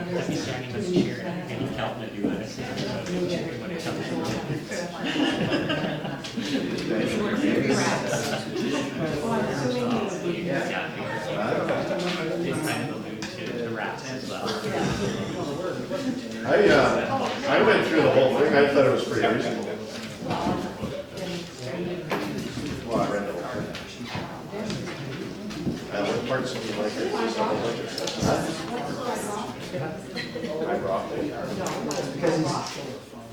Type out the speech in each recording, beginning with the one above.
I'd be standing with the chair and he's helping to do it. They kind of allude to the rats as well. I went through the whole thing. I thought it was pretty reasonable. Well, I read the whole thing. What parts of you like it? I rocked it.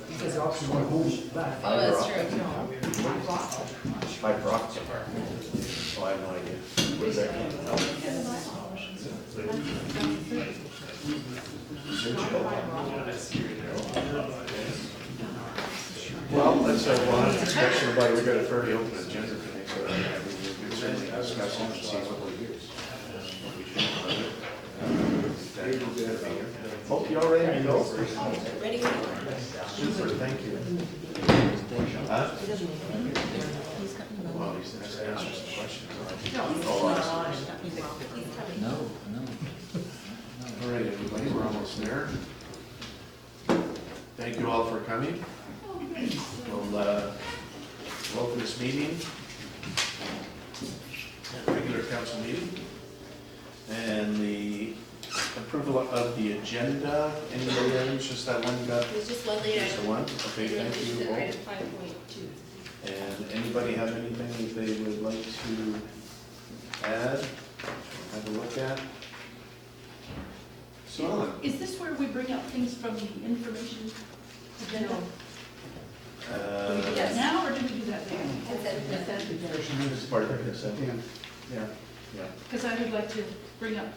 Because option one home back. Oh, that's true. I rocked it. Oh, I have no idea. Where's that Well, let's we'll have a discussion about it. We've got a fairly open agenda today, so we can certainly discuss it and see what we do. Hope you're all ready to go. Ready? Super, thank you. Huh? Well, he's the next to answer some questions. No. All right, everybody, we're almost there. Thank you all for coming. We'll open this meeting, regular council meeting, and the approval of the agenda. Anybody else? Just that one got? There's just one later. Just the one? Okay, thank you. Item 5.2. And anybody have anything that they would like to add, have a look at? Shauna? Is this where we bring up things from the information agenda? Do we do that now, or do we do that later? This is part of the consent. Yeah, yeah, Because I would like to bring up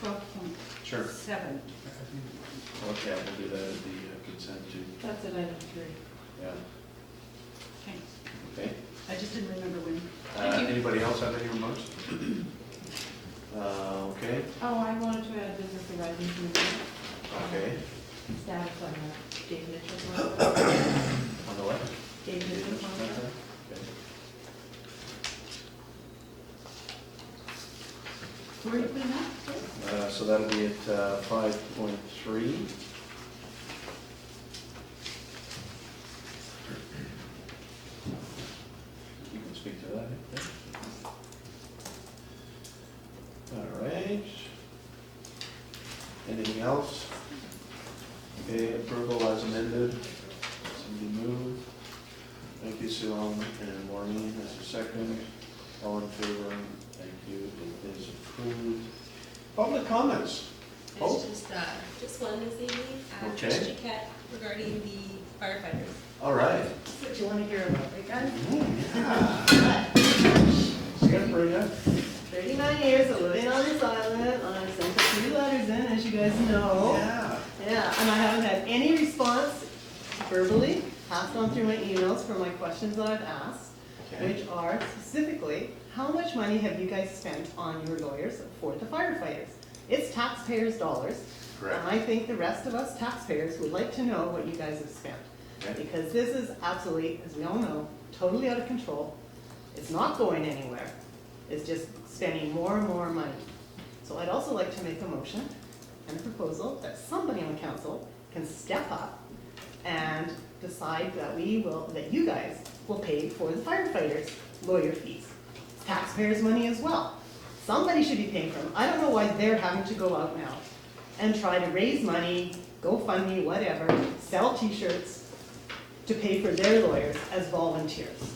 12.7. sure. Okay, we'll do that at the consent too. That's at item 3. Yeah, Thanks. okay. I just didn't remember when. Anybody else have any remarks? Okay, Oh, I wanted to add business horizons movement okay. status on the Dave Mitchell contract. On the what? Dave Mitchell contract. Okay. Where are you putting that? So that'll be at 5.3. You can speak to that. Okay. All right. Anything else? Okay, approval as amended. Somebody move. Thank you, Sue Ellen and Maureen. As a second. All in favor? Thank you. It is approved. Public comments. Oh, There's just one this evening. Okay. Trish Jaquette regarding the firefighters. all right. That's what you want to hear about, right guys? Skip right up. 39 years of living on this island, I've sent a few letters in, as you guys know. Yeah. Yeah, and I haven't had any response verbally, passed on through my emails for my questions that I've asked, Okay. which are specifically, how much money have you guys spent on your lawyers for the firefighters? It's taxpayers' dollars. Correct. And I think the rest of us taxpayers would like to know what you guys have spent. Okay. Because this is absolutely, as we all know, totally out of control. It's not going anywhere. It's just spending more and more money. So I'd also like to make a motion and a proposal that somebody on council can step up and decide that that you guys will pay for the firefighters' lawyer fees. It's taxpayers' money as well. Somebody should be paying for them. I don't know why they're having to go out now and try to raise money, GoFundMe, whatever, sell t-shirts to pay for their lawyers as volunteers.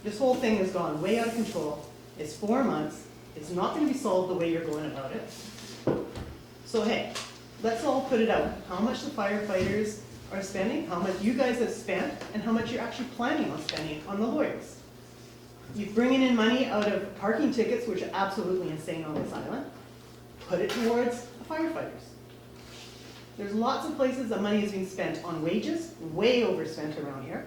This whole thing has gone way out of control. It's 4 months. It's not going to be solved the way you're going about it. So hey, let's all put it out. How much the firefighters are spending, how much you guys have spent, and how much you're actually planning on spending on the lawyers. You're bringing in money out of parking tickets, which are absolutely insane on this island. Put it towards the firefighters. There's lots of places that money is being spent on wages, way overspent around here.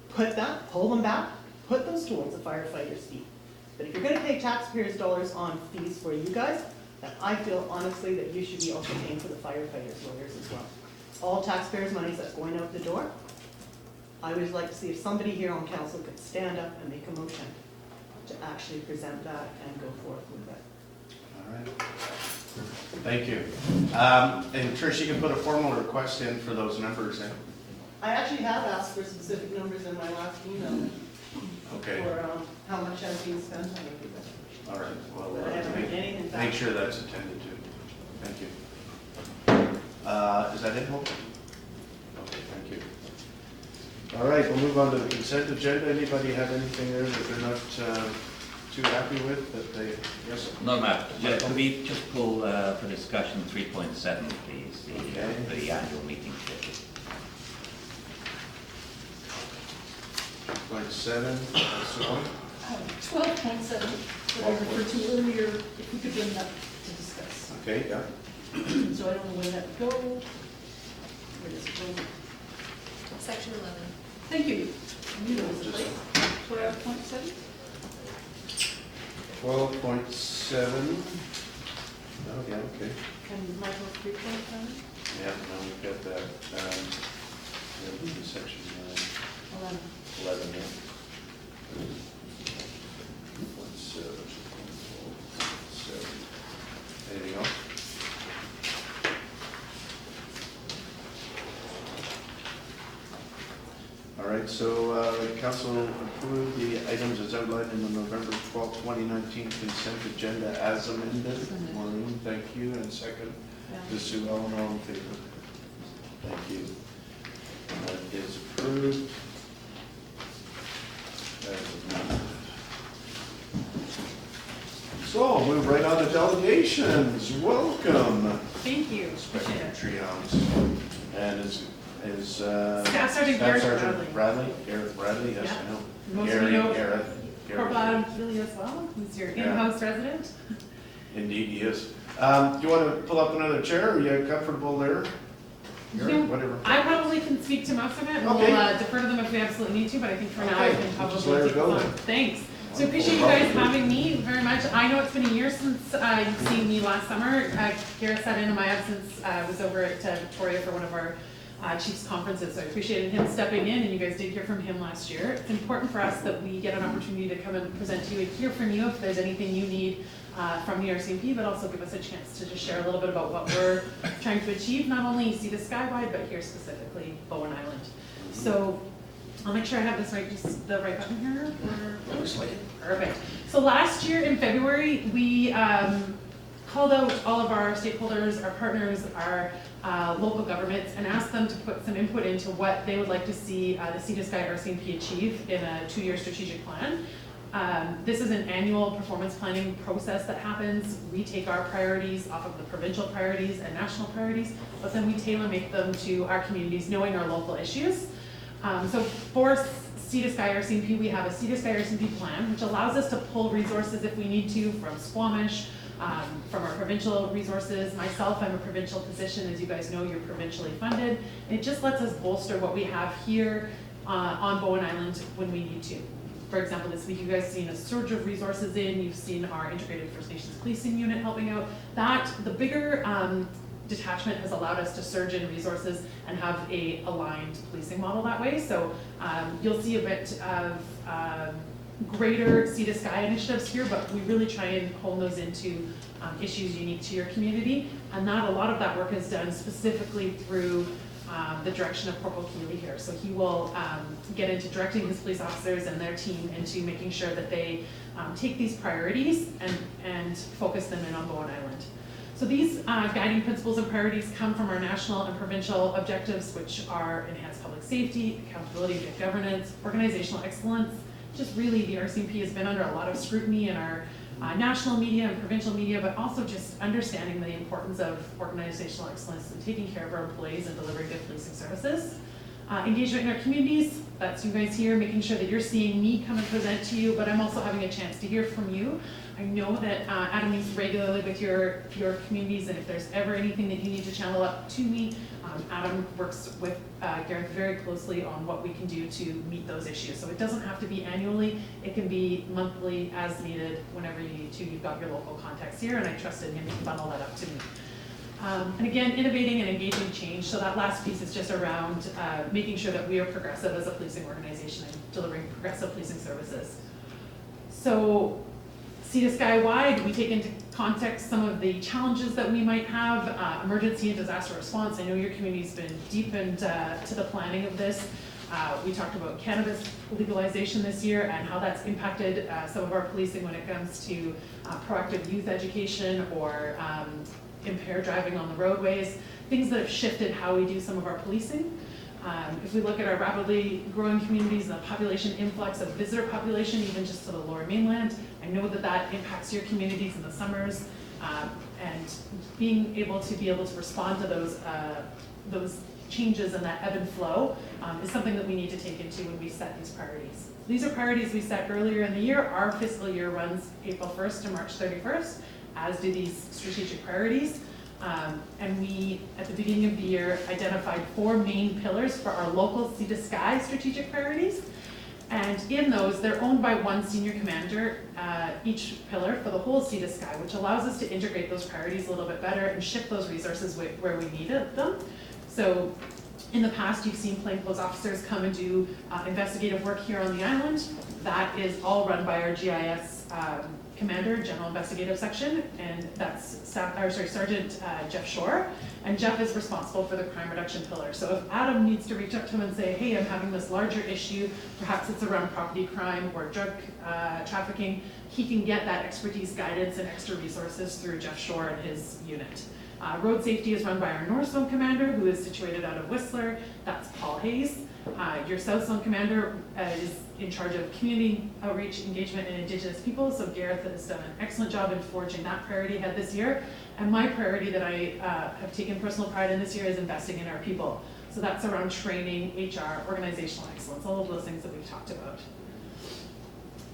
Put that, pull them back, put those towards the firefighters' fee. But if you're gonna pay taxpayers' dollars on fees for you guys, then I feel honestly that you should be also paying for the firefighters' lawyers as well. All taxpayers' money that's going out the door. I would like to see if somebody here on council could stand up and make a motion to actually present that and go forth with it. All right. Thank you. And Trish, you can put a formal request in for those numbers, eh? I actually have asked for specific numbers in my last email Okay, for how much has been spent on everything. all right, well, But I haven't heard anything back. make sure that's attended to. Thank you. Is that it, Hope? Okay, thank you. All right, we'll move on to the consent agenda. Anybody have anything there that they're not too happy with, that they, yes? No, Matt, yeah, could we just pull for discussion 3.7, please, Okay. the annual meeting schedule? 2.7, that's the one. 12.7, that I referred to earlier, if we could bring that to discuss. Okay, yeah. So I don't know where that would go. Where does it go? Section 11. Thank you. I knew there was a place. 12.7? 12.7. Oh, yeah, okay. And Michael 3.7? Yeah, no, we've got that. Yeah, section 11. 11, yeah. 12.7. Anything else? All right, so council approved the items as outlined in the November 12, 2019 consent agenda as amended. Maureen, thank you, and second to Sue Ellen, all in favor. Thank you. That is approved. As amended. So, move right on to delegations. Welcome, Thank you. Inspector Trions. And is Staff Sergeant Garrett Bradley. Garrett Bradley, yes, I know. Most of you know Garrett. Corporal Adam Keeley as well, who's your in-house resident. Indeed, he is. Do you want to pull up another chair? Are you comfortable there? Yeah. Whatever. I probably can speak to most of it, and Okay. we'll defer to them if we absolutely need to, but I think for now I Okay. can We'll probably just let her take go this on. then. Thanks. So appreciate you guys having me very much. I know it's been a year since you've seen me last summer. Garrett sat in my absence, was over at Victoria for one of our Chiefs conferences, so I appreciated him stepping in, and you guys did hear from him last year. It's important for us that we get an opportunity to come and present to you and hear from you if there's anything you need from the RCMP, but also give us a chance to just share a little bit about what we're trying to achieve, not only see the skywide, but here specifically Bowen Island. So I'll make sure I have this right, just the right button here. Looks like it. Perfect. So last year in February, we called out all of our stakeholders, our partners, our local governments, and asked them to put some input into what they would like to see the Sea to Sky RCMP achieve in a 2-year strategic plan. This is an annual performance planning process that happens. We take our priorities off of the provincial priorities and national priorities, but then we tailor make them to our communities, knowing our local issues. So for Sea to Sky RCMP, we have a Sea to Sky RCMP plan, which allows us to pull resources if we need to from Squamish, from our provincial resources. Myself, I'm a provincial position. As you guys know, you're provincially funded. And it just lets us bolster what we have here on Bowen Island when we need to. For example, this week you guys seen a surge of resources in. You've seen our integrated First Nations policing unit helping out. The bigger detachment has allowed us to surge in resources and have a aligned policing model that way. So you'll see a bit of greater Sea to Sky initiatives here, but we really try and hone those into issues unique to your community. And a lot of that work is done specifically through the direction of Corporal Keeley here. So he will get into directing his police officers and their team into making sure that they take these priorities and focus them in on Bowen Island. So these guiding principles and priorities come from our national and provincial objectives, which are enhanced public safety, accountability, good governance, organizational excellence. Just really, the RCMP has been under a lot of scrutiny in our national media and provincial media, but also just understanding the importance of organizational excellence and taking care of our employees and delivering good policing services. Engagement in our communities, that's you guys here, making sure that you're seeing me come and present to you, but I'm also having a chance to hear from you. I know that Adam meets regularly with your communities, and if there's ever anything that you need to channel up to me, Adam works with Gareth very closely on what we can do to meet those issues. So it doesn't have to be annually, it can be monthly as needed whenever you need to. You've got your local contacts here, and I trusted him to funnel that up to me. And again, innovating and engaging change. So that last piece is just around making sure that we are progressive as a policing organization and delivering progressive policing services. So Sea to Sky wide, we take into context some of the challenges that we might have, emergency and disaster response. I know your community's been deep into the planning of this. We talked about cannabis legalization this year and how that's impacted some of our policing when it comes to proactive youth education or impaired driving on the roadways, things that have shifted how we do some of our policing. If we look at our rapidly growing communities and the population influx of visitor population, even just to the Lower Mainland, I know that that impacts your communities in the summers, and being able to respond to those changes and that ebb and flow is something that we need to take into when we set these priorities. These are priorities we set earlier in the year. Our fiscal year runs April 1st to March 31st, as do these strategic priorities. And we, at the beginning of the year, identified 4 main pillars for our local Sea to Sky strategic priorities. And in those, they're owned by one senior commander, each pillar for the whole Sea to Sky, which allows us to integrate those priorities a little bit better and shift those resources where we needed them. So in the past, you've seen plainclothes officers come and do investigative work here on the island. That is all run by our GIS commander, General Investigative Section, and that's Sergeant Jeff Shore, and Jeff is responsible for the crime reduction pillar. So if Adam needs to reach out to him and say, hey, I'm having this larger issue, perhaps it's around property crime or drug trafficking, he can get that expertise, guidance, and extra resources through Jeff Shore and his unit. Road safety is run by our North Zone commander, who is situated out of Whistler. That's Paul Hayes. Your South Zone commander is in charge of community outreach, engagement, and Indigenous people. So Gareth has done an excellent job in forging that priority ahead this year. And my priority that I have taken personal pride in this year is investing in our people. So that's around training, HR, organizational excellence, all of those things that we've talked about.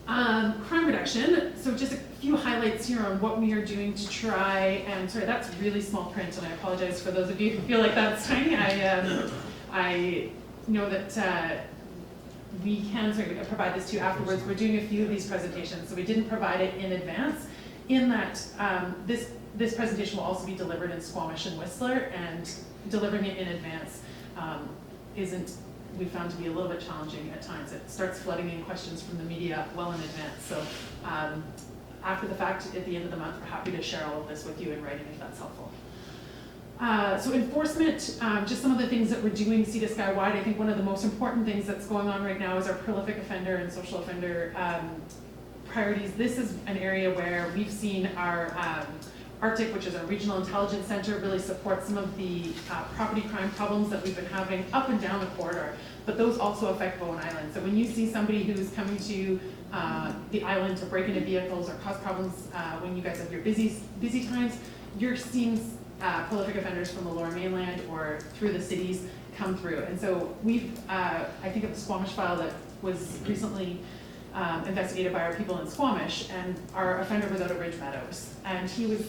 Crime reduction, so just a few highlights here on what we are doing to try, and sorry, that's really small print, and I apologize for those of you who feel like that's tiny. I know that we can provide this to you afterwards. We're doing a few of these presentations, so we didn't provide it in advance, in that this presentation will also be delivered in Squamish and Whistler, and delivering it in advance we found to be a little bit challenging at times. It starts flooding in questions from the media well in advance. So after the fact, at the end of the month, we're happy to share all of this with you in writing if that's helpful. So enforcement, just some of the things that we're doing Sea to Sky wide. I think one of the most important things that's going on right now is our prolific offender and social offender priorities. This is an area where we've seen our Arctic, which is our regional intelligence center, really supports some of the property crime problems that we've been having up and down the corridor, but those also affect Bowen Island. So when you see somebody who's coming to the island to break into vehicles or cause problems when you guys have your busy times, you're seeing prolific offenders from the Lower Mainland or through the cities come through. And so we've, I think of the Squamish file that was recently investigated by our people in Squamish, and our offender was out of Ridge Meadows, and he was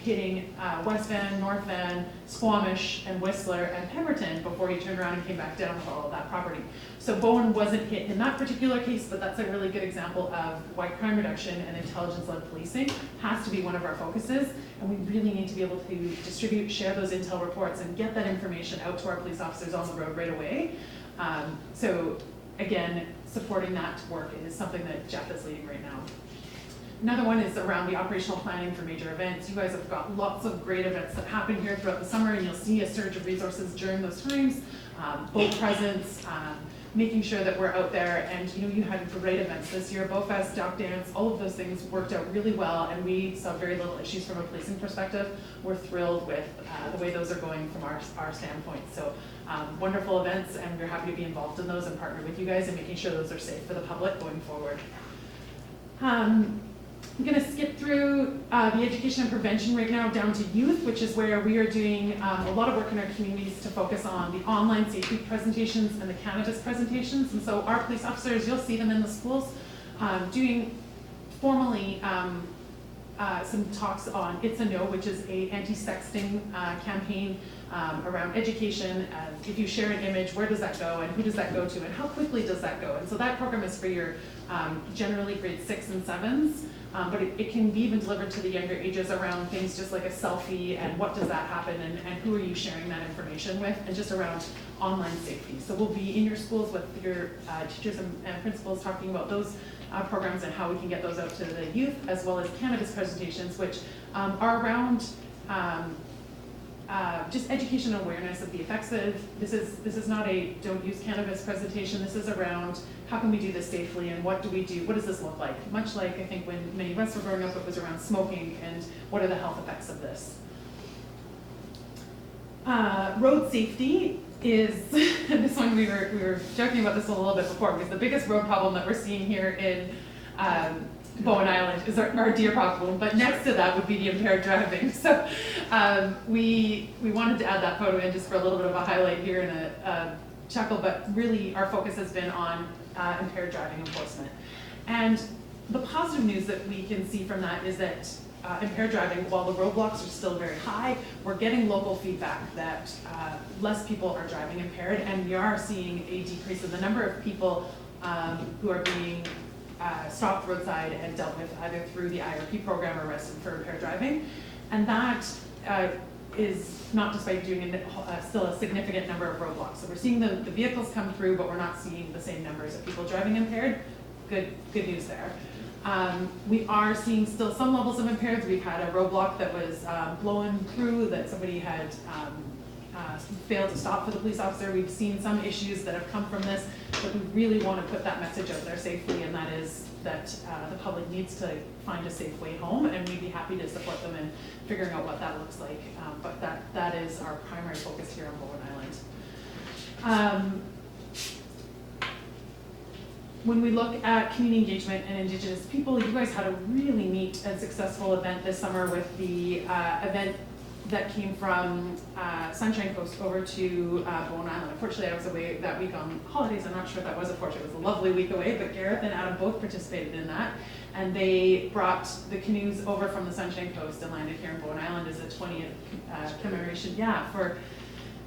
hitting West Van, North Van, Squamish, and Whistler, and Pemberton before he turned around and came back down with all of that property. So Bowen wasn't hit in that particular case, but that's a really good example of why crime reduction and intelligence-led policing has to be one of our focuses, and we really need to be able to distribute, share those intel reports, and get that information out to our police officers on the road right away. So again, supporting that work is something that Jeff is leading right now. Another one is around the operational planning for major events. You guys have got lots of great events that happen here throughout the summer, and you'll see a surge of resources during those times. Boat presence, making sure that we're out there, and you had great events this year, Bowfest, Dock Dance, all of those things worked out really well, and we saw very little issues from a policing perspective. We're thrilled with the way those are going from our standpoint. So wonderful events, and we're happy to be involved in those and partner with you guys in making sure those are safe for the public going forward. I'm going to skip through the education and prevention right now down to youth, which is where we are doing a lot of work in our communities to focus on the online safety presentations and the cannabis presentations. And so our police officers, you'll see them in the schools doing formally some talks on It's a No, which is a anti-sexting campaign around education. If you share an image, where does that go and who does that go to and how quickly does that go? And so that program is for your generally grade 6 and 7s, but it can be even delivered to the younger ages around things just like a selfie and what does that happen and who are you sharing that information with, and just around online safety. So we'll be in your schools with your teachers and principals talking about those programs and how we can get those out to the youth, as well as cannabis presentations, which are around just education and awareness of the effects of, this is not a don't use cannabis presentation, this is around how can we do this safely and what do we do, what does this look like? Much like I think when many of us were growing up, it was around smoking and what are the health effects of this. Road safety is, this one we were joking about this a little bit before, because the biggest road problem that we're seeing here in Bowen Island is our deer problem, but next to that would be the impaired driving. So we wanted to add that photo in just for a little bit of a highlight here and a chuckle, but really our focus has been on impaired driving enforcement. And the positive news that we can see from that is that impaired driving, while the roadblocks are still very high, we're getting local feedback that less people are driving impaired, and we are seeing a decrease in the number of people who are being stopped roadside and dealt with either through the IRP program or arrested for impaired driving. And that is not despite doing still a significant number of roadblocks. So we're seeing the vehicles come through, but we're not seeing the same numbers of people driving impaired. Good news there. We are seeing still some levels of impaired. We've had a roadblock that was blown through that somebody had failed to stop for the police officer. We've seen some issues that have come from this, but we really want to put that message out there safely, and that is that the public needs to find a safe way home, and we'd be happy to support them in figuring out what that looks like. But that is our primary focus here on Bowen Island. When we look at community engagement and Indigenous people, you guys had a really neat and successful event this summer with the event that came from Sunshine Coast over to Bowen Island. Unfortunately, I was away that week on holidays. I'm not sure if that was a fortune. It was a lovely week away, but Gareth and Adam both participated in that. And they brought the canoes over from the Sunshine Coast and landed here in Bowen Island as a 20th commemoration, for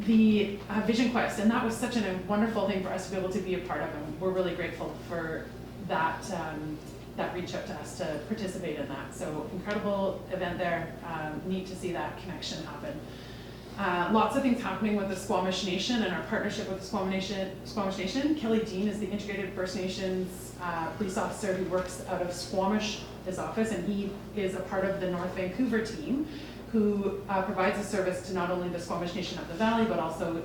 the Vision Quest. And that was such a wonderful thing for us to be able to be a part of, and we're really grateful for that that reach out to us to participate in that. So incredible event there. Neat to see that connection happen. Lots of things happening with the Squamish Nation and our partnership with the Squamish Nation. Kelly Dean is the Integrated First Nations police officer who works out of Squamish, his office, and he is a part of the North Vancouver team who provides a service to not only the Squamish Nation of the Valley, but also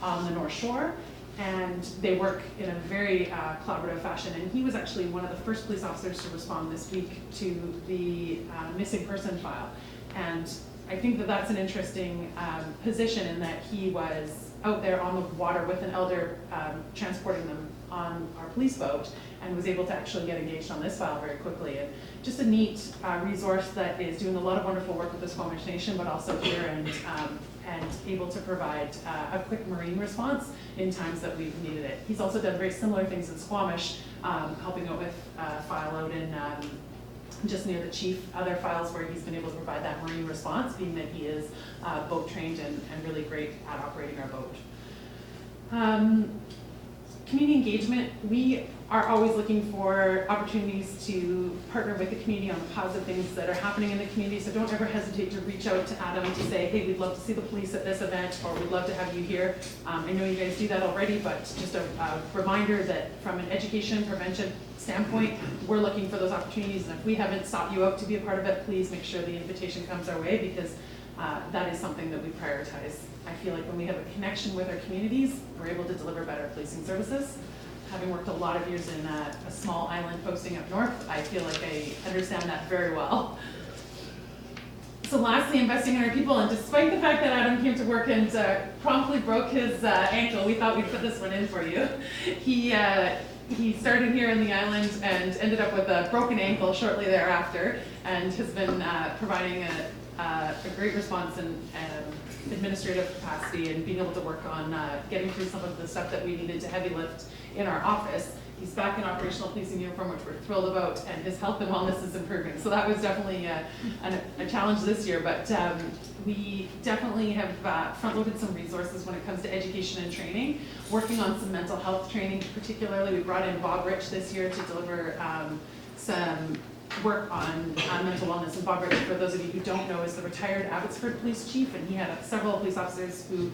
on the North Shore. And they work in a very collaborative fashion. And he was actually one of the first police officers to respond this week to the missing person file. And I think that that's an interesting position in that he was out there on the water with an elder transporting them on our police boat and was able to actually get engaged on this file very quickly. And just a neat resource that is doing a lot of wonderful work with the Squamish Nation, but also here and able to provide a quick marine response in times that we've needed it. He's also done very similar things in Squamish, helping out with file out in just near the chief, other files where he's been able to provide that marine response, being that he is boat trained and really great at operating our boat. Community engagement, we are always looking for opportunities to partner with the community on the positive things that are happening in the community, so don't ever hesitate to reach out to Adam to say, hey, we'd love to see the police at this event, or we'd love to have you here. I know you guys do that already, but just a reminder that from an education prevention standpoint, we're looking for those opportunities, and if we haven't sought you out to be a part of it, please make sure the invitation comes our way, because that is something that we prioritize. I feel like when we have a connection with our communities, we're able to deliver better policing services. Having worked a lot of years in a small island posting up north, I feel like I understand that very well. So lastly, investing in our people, and despite the fact that Adam came to work and promptly broke his ankle, we thought we'd put this one in for you. He started here in the island and ended up with a broken ankle shortly thereafter, and has been providing a great response in administrative capacity and being able to work on getting through some of the stuff that we needed to heavy lift in our office. He's back in operational policing uniform, which we're thrilled about, and his health and wellness is improving. So that was definitely a challenge this year, but we definitely have front-loaded some resources when it comes to education and training, working on some mental health training. Particularly, we brought in Bob Rich this year to deliver some work on mental wellness. And Bob Rickard, for those of you who don't know, is the retired Abbotsford police chief, and he had several police officers who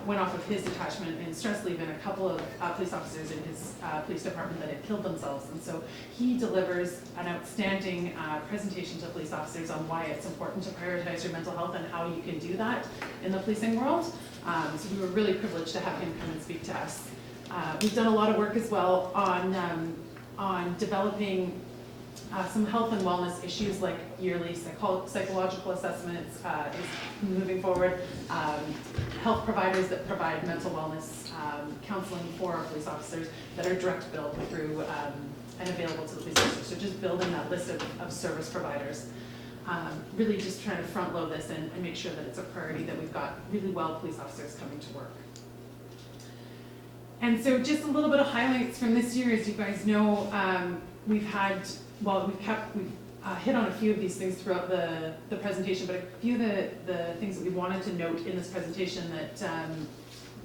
went off of his detachment in stress leave, and a couple of police officers in his police department that had killed themselves. And so he delivers an outstanding presentation to police officers on why it's important to prioritize your mental health and how you can do that in the policing world. So we were really privileged to have him come and speak to us. We've done a lot of work as well on developing some health and wellness issues like yearly psychological assessments is moving forward. Health providers that provide mental wellness counseling for our police officers that are direct billed through and available to the police officers. So just building that list of service providers. Really just trying to front load this and make sure that it's a priority, that we've got really well police officers coming to work. And so just a little bit of highlights from this year. As you guys know, we've hit on a few of these things throughout the presentation, but a few of the things that we wanted to note in this presentation that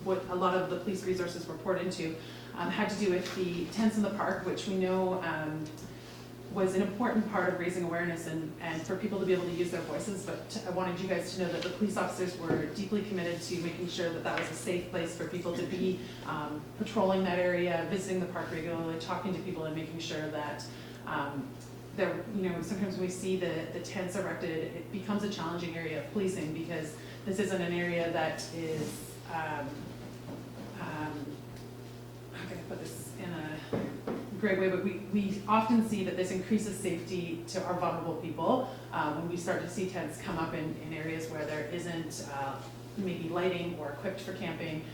what a lot of the police resources were poured into had to do with the tents in the park, which we know was an important part of raising awareness and for people to be able to use their voices. But I wanted you guys to know that the police officers were deeply committed to making sure that that was a safe place for people to be, patrolling that area, visiting the park regularly, talking to people, and making sure that there, sometimes when we see the tents erected, it becomes a challenging area of policing because this isn't an area that is, how can I put this in a great way, but we often see that this increases safety to our vulnerable people when we start to see tents come up in areas where there isn't maybe lighting or equipped for camping,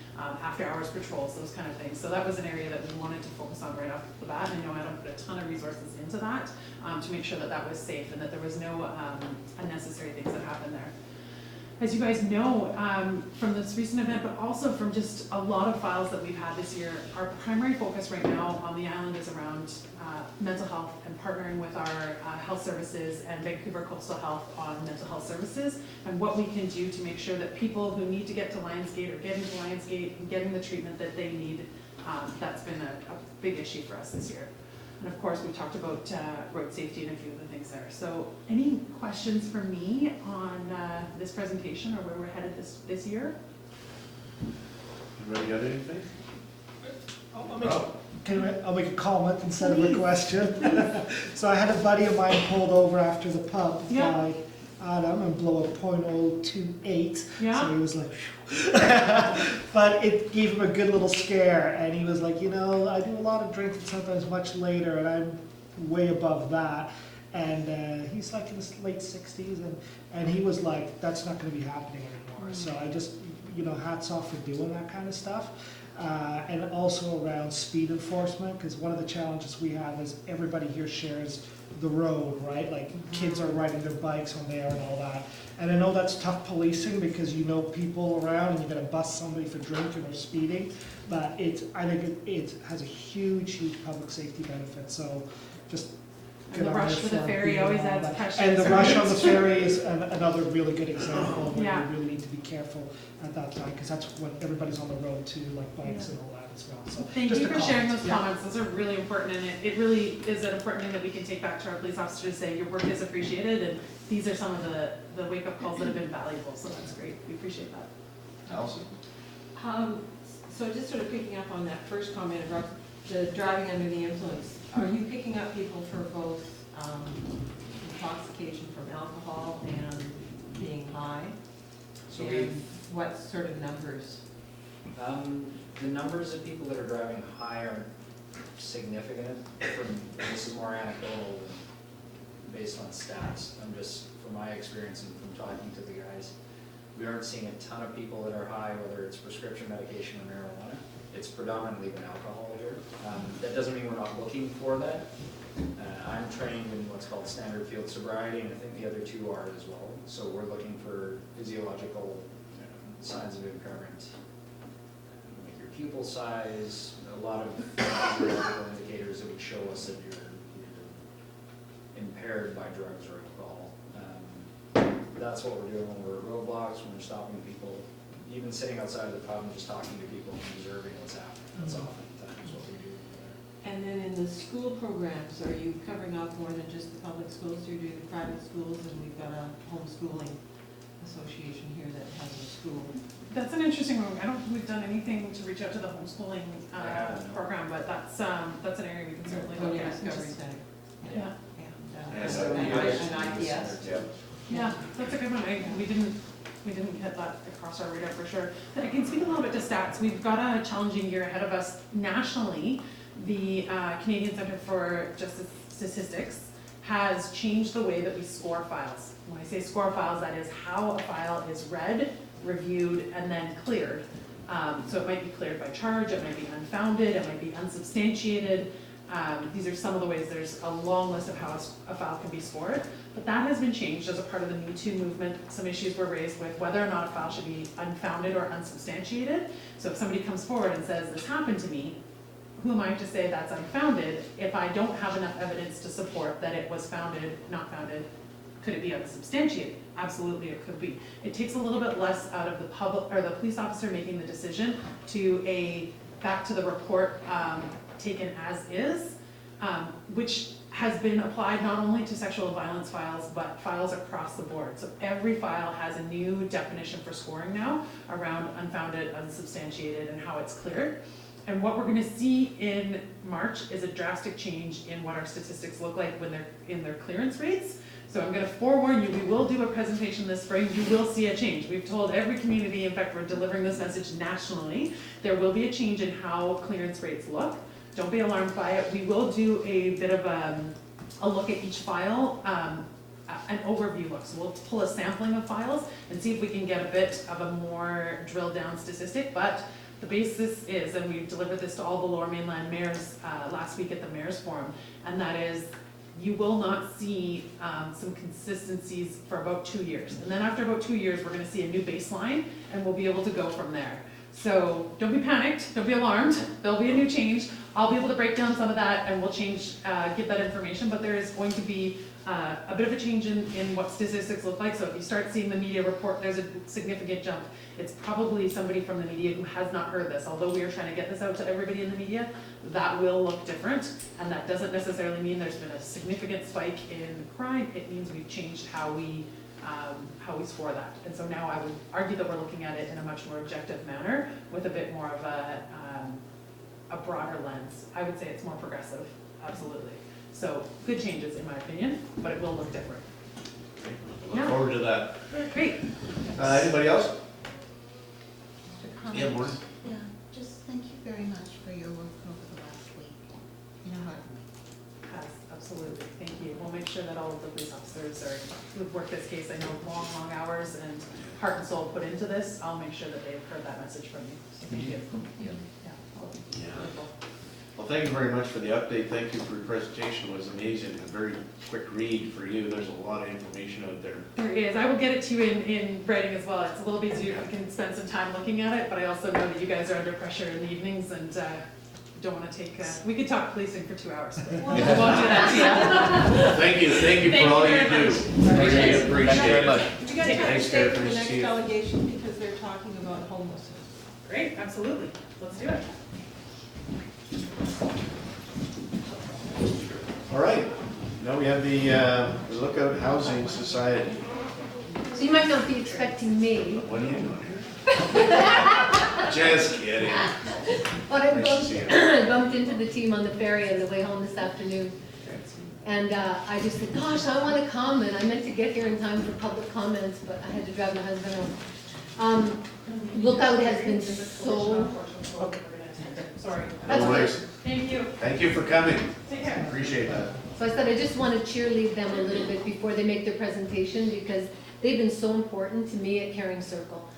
after hours patrols, those kind of things. So that was an area that we wanted to focus on right off the bat. I know I don't put a ton of resources into that to make sure that that was safe and that there was no unnecessary things that happened there. As you guys know from this recent event, but also from just a lot of files that we've had this year, our primary focus right now on the island is around mental health and partnering with our health services and Vancouver Coastal Health on mental health services and what we can do to make sure that people who need to get to Lionsgate or getting to Lionsgate and getting the treatment that they need, that's been a big issue for us this year. And of course, we talked about road safety and a few of the things there. So any questions for me on this presentation or where we're headed this year? Anybody got anything? I'll make a comment instead of a question. So I had a buddy of mine pulled over after the pub by Adam and blow a .028. Yeah. So he was like, but it gave him a good little scare, and he was like, I do a lot of drinking, sometimes much later, and I'm way above that. And he's like in his late 60s, and he was like, that's not going to be happening anymore. So I just, hats off for doing that kind of stuff. And also around speed enforcement, because one of the challenges we have is everybody here shares the road, right? Like kids are riding their bikes on there and all that. And I know that's tough policing because you know people around and you're gonna bust somebody for drinking or speeding, but I think it has a huge public safety benefit. So just And the rush for the ferry always adds pressure. And the rush on the ferry is another really good example of where Yeah. you really need to be careful at that time, because that's when everybody's on the road too, like bikes and all that as well. So Thank just you a for sharing comment. those comments. Those are really important, and it really is an important thing that we can take back to our police officers to say your work is appreciated, and these are some of the wake-up calls that have been valuable, so that's great. We appreciate that. Allison? So just sort of picking up on that first comment about the driving under the influence, are you picking up people for both intoxication from alcohol and being high? So And what sort of numbers? the numbers of people that are driving high aren't significant. This is more anecdotal than based on stats. I'm just, from my experience and from talking to the guys, we aren't seeing a ton of people that are high, whether it's prescription medication or marijuana. It's predominantly been alcohol here. That doesn't mean we're not looking for that. I'm trained in what's called standard field sobriety, and I think the other two are as well. So we're looking for physiological signs of impairment, like your pupil size, a lot of physiological indicators that would show us that you're impaired by drugs or alcohol. That's what we're doing when we're at roadblocks, when we're stopping people, even sitting outside of the pub and just talking to people and observing what's happening. That's oftentimes what we do. And then in the school programs, are you covering off more than just the public schools? You're doing the private schools, and we've got a homeschooling association here that has a school. That's an interesting one. I don't think we've done anything to reach out to the homeschooling I haven't, no. program, but that's an area we can certainly look Tony at. Discovery Just- Center. Yeah, And IPS. yeah, that's a good one. We didn't hit that across our radar for sure. But I can speak a little bit to stats. We've got a challenging year ahead of us nationally. The Canadian Centre for Justice Statistics has changed the way that we score files. When I say score files, that is how a file is read, reviewed, and then cleared. So it might be cleared by charge, it might be unfounded, it might be unsubstantiated. These are some of the ways. There's a long list of how a file can be scored, but that has been changed as a part of the Me Too movement. Some issues were raised with whether or not a file should be unfounded or unsubstantiated. So if somebody comes forward and says, this happened to me, who am I to say that's unfounded if I don't have enough evidence to support that it was founded, not founded? Could it be unsubstantiated? Absolutely, it could be. It takes a little bit less out of the public or the police officer making the decision to back to the report taken as is, which has been applied not only to sexual violence files, but files across the board. So every file has a new definition for scoring now around unfounded, unsubstantiated, and how it's cleared. And what we're gonna see in March is a drastic change in what our statistics look like when they're in their clearance rates. So I'm gonna forewarn you, we will do a presentation this spring, you will see a change. We've told every community, in fact, we're delivering this message nationally, there will be a change in how clearance rates look. Don't be alarmed by it. We will do a bit of a look at each file, an overview look. So we'll pull a sampling of files and see if we can get a bit of a more drilled down statistic, but the basis is, and we delivered this to all the Lower Mainland mayors last week at the Mayor's Forum, and that is, you will not see some consistencies for about 2 years. And then after about 2 years, we're gonna see a new baseline, and we'll be able to go from there. So don't be panicked, don't be alarmed, there'll be a new change. I'll be able to break down some of that and we'll give that information, but there is going to be a bit of a change in what statistics look like. So if you start seeing the media report, there's a significant jump. It's probably somebody from the media who has not heard this. Although we are trying to get this out to everybody in the media, that will look different. And that doesn't necessarily mean there's been a significant spike in crime. It means we've changed how we score that. And so now I would argue that we're looking at it in a much more objective manner with a bit more of a broader lens. I would say it's more progressive, absolutely. So good changes in my opinion, but it will look different. Look forward to that. Great. Anybody else? Comment. Yeah, Maureen. Yeah, just thank you very much for your work over the last week. You know how to Yes, absolutely, thank you. We'll make sure that all of the police officers who've worked this case, I know long, long hours and heart and soul put into this, I'll make sure that they've heard that message from you. So thank you. Yeah. Yeah. Wonderful. Well, thank you very much for the update. Thank you for your presentation. It was amazing. A very quick read for you. There's a lot of information out there. There is. I will get it to you in writing as well. It's a little bit easier if you can spend some time looking at it, but I also know that you guys are under pressure in the evenings and don't want to take, we could talk policing for 2 hours. But we won't do that. Thank you for all you do. Really appreciate very it. much. You gotta try to Thanks, stay Derek. for the Nice to next see you. delegation because they're talking about homelessness. Great, absolutely. Let's do it. All right. Now we have the Lookout Housing Society. So you might not be expecting me, What are you doing here? Just kidding. but I Nice to see you. bumped into the team on the ferry on the way home this afternoon. And I just said, gosh, I want to come, and I meant to get here in time for public comments, but I had to drive my husband home. Lookout has been so, Sorry. that's No good. worries. Thank you. Thank you for coming. Take care. Appreciate that. So I said, I just want to cheerlead them a little bit before they make their presentation, because they've been so important to me at Caring Circle.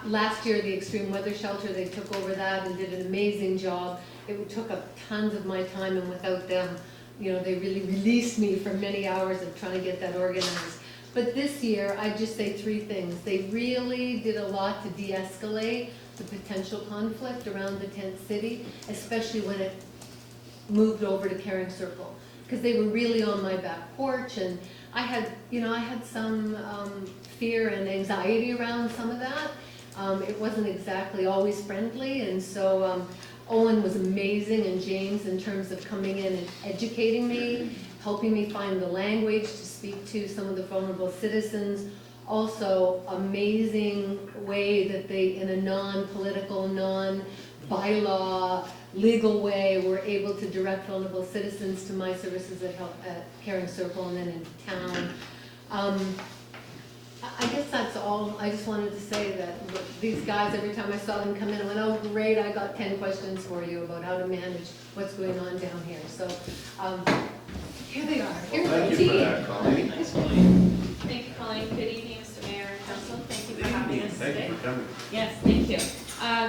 Last year, the extreme weather shelter, they took over that and did an amazing job. It took up tons of my time, and without them, you know, they really released me from many hours of trying to get that organized. But this year, I'd just say 3 things. They really did a lot to de-escalate the potential conflict around the tent city, especially when it moved over to Caring Circle, because they were really on my back porch, and I had some fear and anxiety around some of that. It wasn't exactly always friendly, and so Owen was amazing and James in terms of coming in and educating me, helping me find the language to speak to some of the vulnerable citizens. Also, amazing way that they, in a non-political, non-bylaw, legal way, were able to direct vulnerable citizens to my services at Caring Circle and then in town. I guess that's all. I just wanted to say that these guys, every time I saw them come in, I went, oh great, I got 10 questions for you about how to manage what's going on down here. So here they are. Here's Well, the thank you for team. that, Colleen. Nice, Colleen. Thank you, Colleen. Good evening, Mr. Mayor and Council. Thank you for having us Thank today. you for coming. Yes, thank you.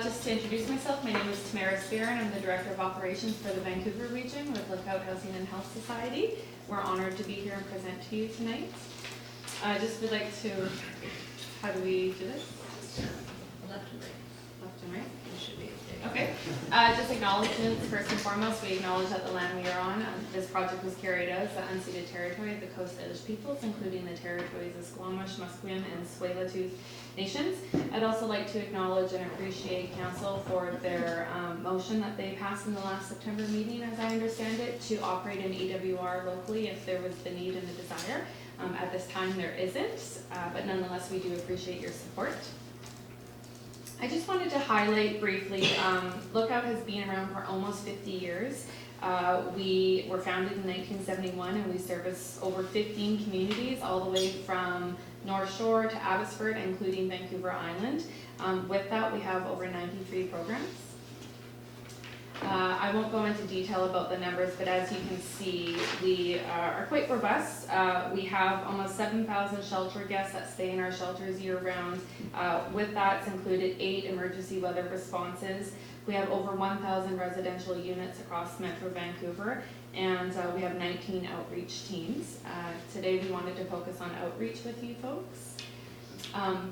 Just to introduce myself, my name is Tamara Spear, and I'm the Director of Operations for the Vancouver region with Lookout Housing and Health Society. We're honored to be here and present to you tonight. I just would like to, how do we do this? Left and right. Left and right? You should be okay. Okay, just acknowledgements, first and foremost, we acknowledge that the land we are on, this project was carried out as the unceded territory of the Coast Salish peoples, including the territories of Squamish, Musqueam, and Tsleil-Waututh nations. I'd also like to acknowledge and appreciate Council for their motion that they passed in the last September meeting, as I understand it, to operate an EWR locally if there was the need and the desire. At this time, there isn't, but nonetheless, we do appreciate your support. I just wanted to highlight briefly, Lookout has been around for almost 50 years. We were founded in 1971 and we service over 15 communities all the way from North Shore to Abbotsford, including Vancouver Island. With that, we have over 93 programs. I won't go into detail about the numbers, but as you can see, we are quite robust. We have almost 7,000 shelter guests that stay in our shelters year-round. With that, it's included 8 emergency weather responses. We have over 1,000 residential units across Metro Vancouver, and we have 19 outreach teams. Today, we wanted to focus on outreach with you folks.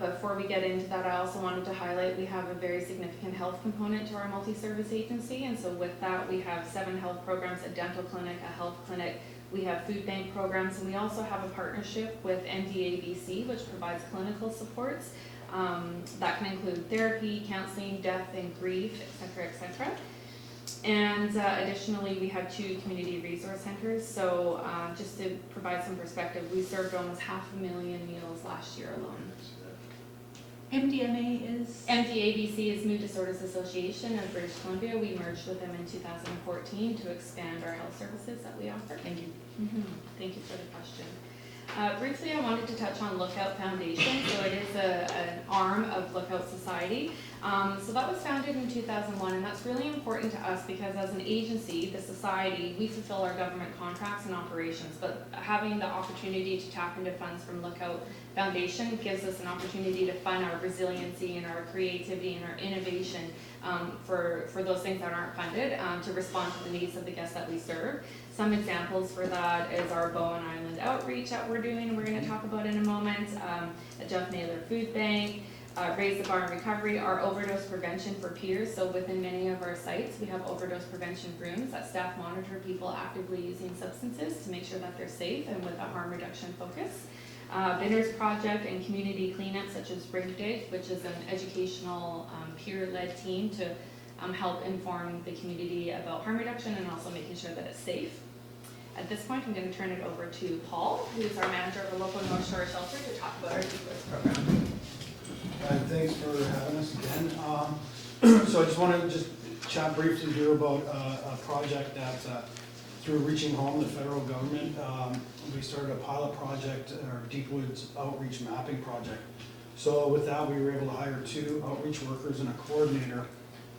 Before we get into that, I also wanted to highlight we have a very significant health component to our multi-service agency, and so with that we have 7 health programs, a dental clinic, a health clinic, we have food bank programs, and we also have a partnership with NDABC, which provides clinical supports that can include therapy, counseling, death and grief, etc., etc. And additionally, we have 2 community resource centers. So just to provide some perspective, we served almost 500,000 meals last year alone. MDMA is? MDABC is Mood Disorders Association of British Columbia. We merged with them in 2014 to expand our health services that we offer. Thank you. Thank you for the question. Briefly, I wanted to touch on Lookout Foundation. So it is an arm of Lookout Society. So that was founded in 2001, and that's really important to us because as an agency, the society, we fulfill our government contracts and operations, but having the opportunity to tap into funds from Lookout Foundation gives us an opportunity to fund our resiliency and our creativity and our innovation for those things that aren't funded to respond to the needs of the guests that we serve. Some examples for that is our Bowen Island outreach that we're doing, we're going to talk about in a moment, a Jeff Naylor Food Bank, Raise the Bar and Recovery, our overdose prevention for peers. So within many of our sites, we have overdose prevention rooms that staff monitor people actively using substances to make sure that they're safe and with a harm reduction focus. Binners Project and community cleanup such as Spring Dig, which is an educational peer-led team to help inform the community about harm reduction and also making sure that it's safe. At this point, I'm going to turn it over to Paul, who is our manager of the local North Shore shelter, to talk about our DPOS program. Thanks for having us again. So I just want to just chat briefly here about a project that through Reaching Home, the federal government, we started a pilot project, our Deep Woods Outreach Mapping Project. So with that, we were able to hire 2 outreach workers and a coordinator,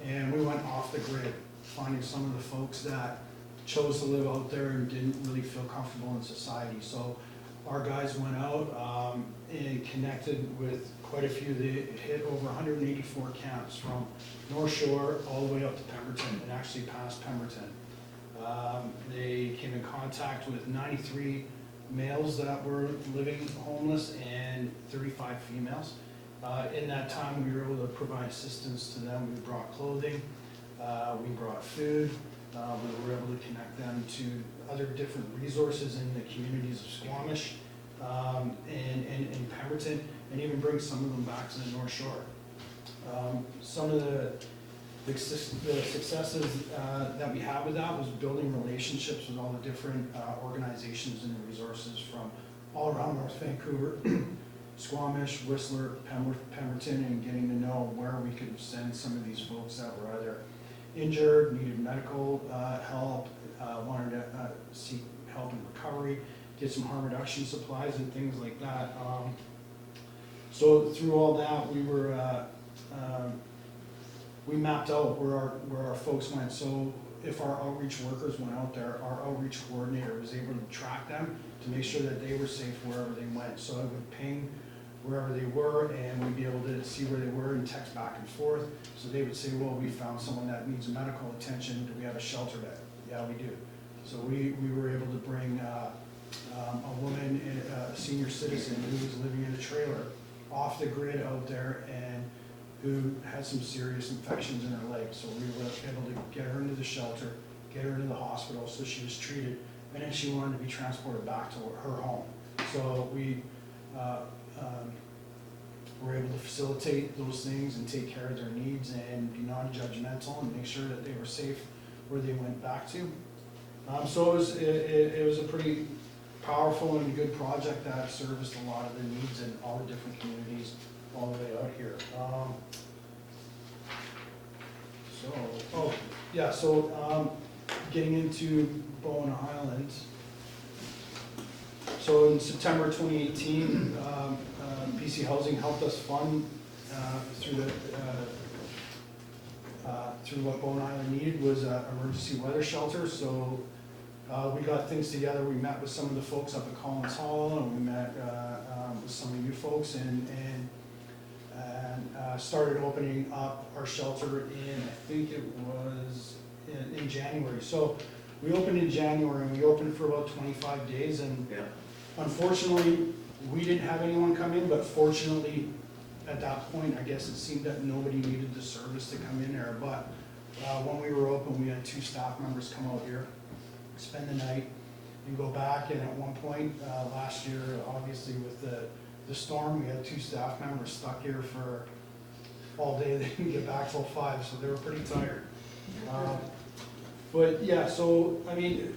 and we went off the grid, finding some of the folks that chose to live out there and didn't really feel comfortable in society. So our guys went out and connected with quite a few. They hit over 184 camps from North Shore all the way up to Pemberton and actually past Pemberton. They came in contact with 93 males that were living homeless and 35 females. In that time, we were able to provide assistance to them. We brought clothing, we brought food, we were able to connect them to other different resources in the communities of Squamish and Pemberton, and even bring some of them back to the North Shore. Some of the The successes that we had with that was building relationships with all the different organizations and resources from all around North Vancouver, Squamish, Whistler, Pemberton, and getting to know where we could send some of these folks that were either injured, needed medical help, wanted to seek help in recovery, get some harm reduction supplies and things like that. So through all that, we mapped out where our folks went. So if our outreach workers went out there, our outreach coordinator was able to track them to make sure that they were safe wherever they went. So it would ping wherever they were, and we'd be able to see where they were and text back and forth. So they would say, well, we found someone that needs medical attention. Do we have a shelter bed? Yeah, we do. So we were able to bring a woman, a senior citizen who was living in a trailer off the grid out there and who had some serious infections in her legs. So we were able to get her into the shelter, get her into the hospital, so she was treated, and then she wanted to be transported back to her home. So we were able to facilitate those things and take care of their needs and be non-judgmental and make sure that they were safe where they went back to. So it was a pretty powerful and good project that serviced a lot of the needs in all the different communities all the way out here. So getting into Bowen Island. So in September 2018, BC Housing helped us fund through what Bowen Island needed was an emergency weather shelter. So we got things together. We met with some of the folks up at Collins Hall, and we met with some of you folks, and started opening up our shelter in, I think it was in January. So we opened in January, and we opened for about 25 days, and unfortunately, we didn't have anyone come in, but fortunately, at that point, I guess it seemed that nobody needed the service to come in there. But when we were open, we had 2 staff members come out here, spend the night, and go back. And at one point last year, obviously with the storm, we had 2 staff members stuck here for all day. They didn't get back till 5, so they were pretty tired. But yeah, so I mean,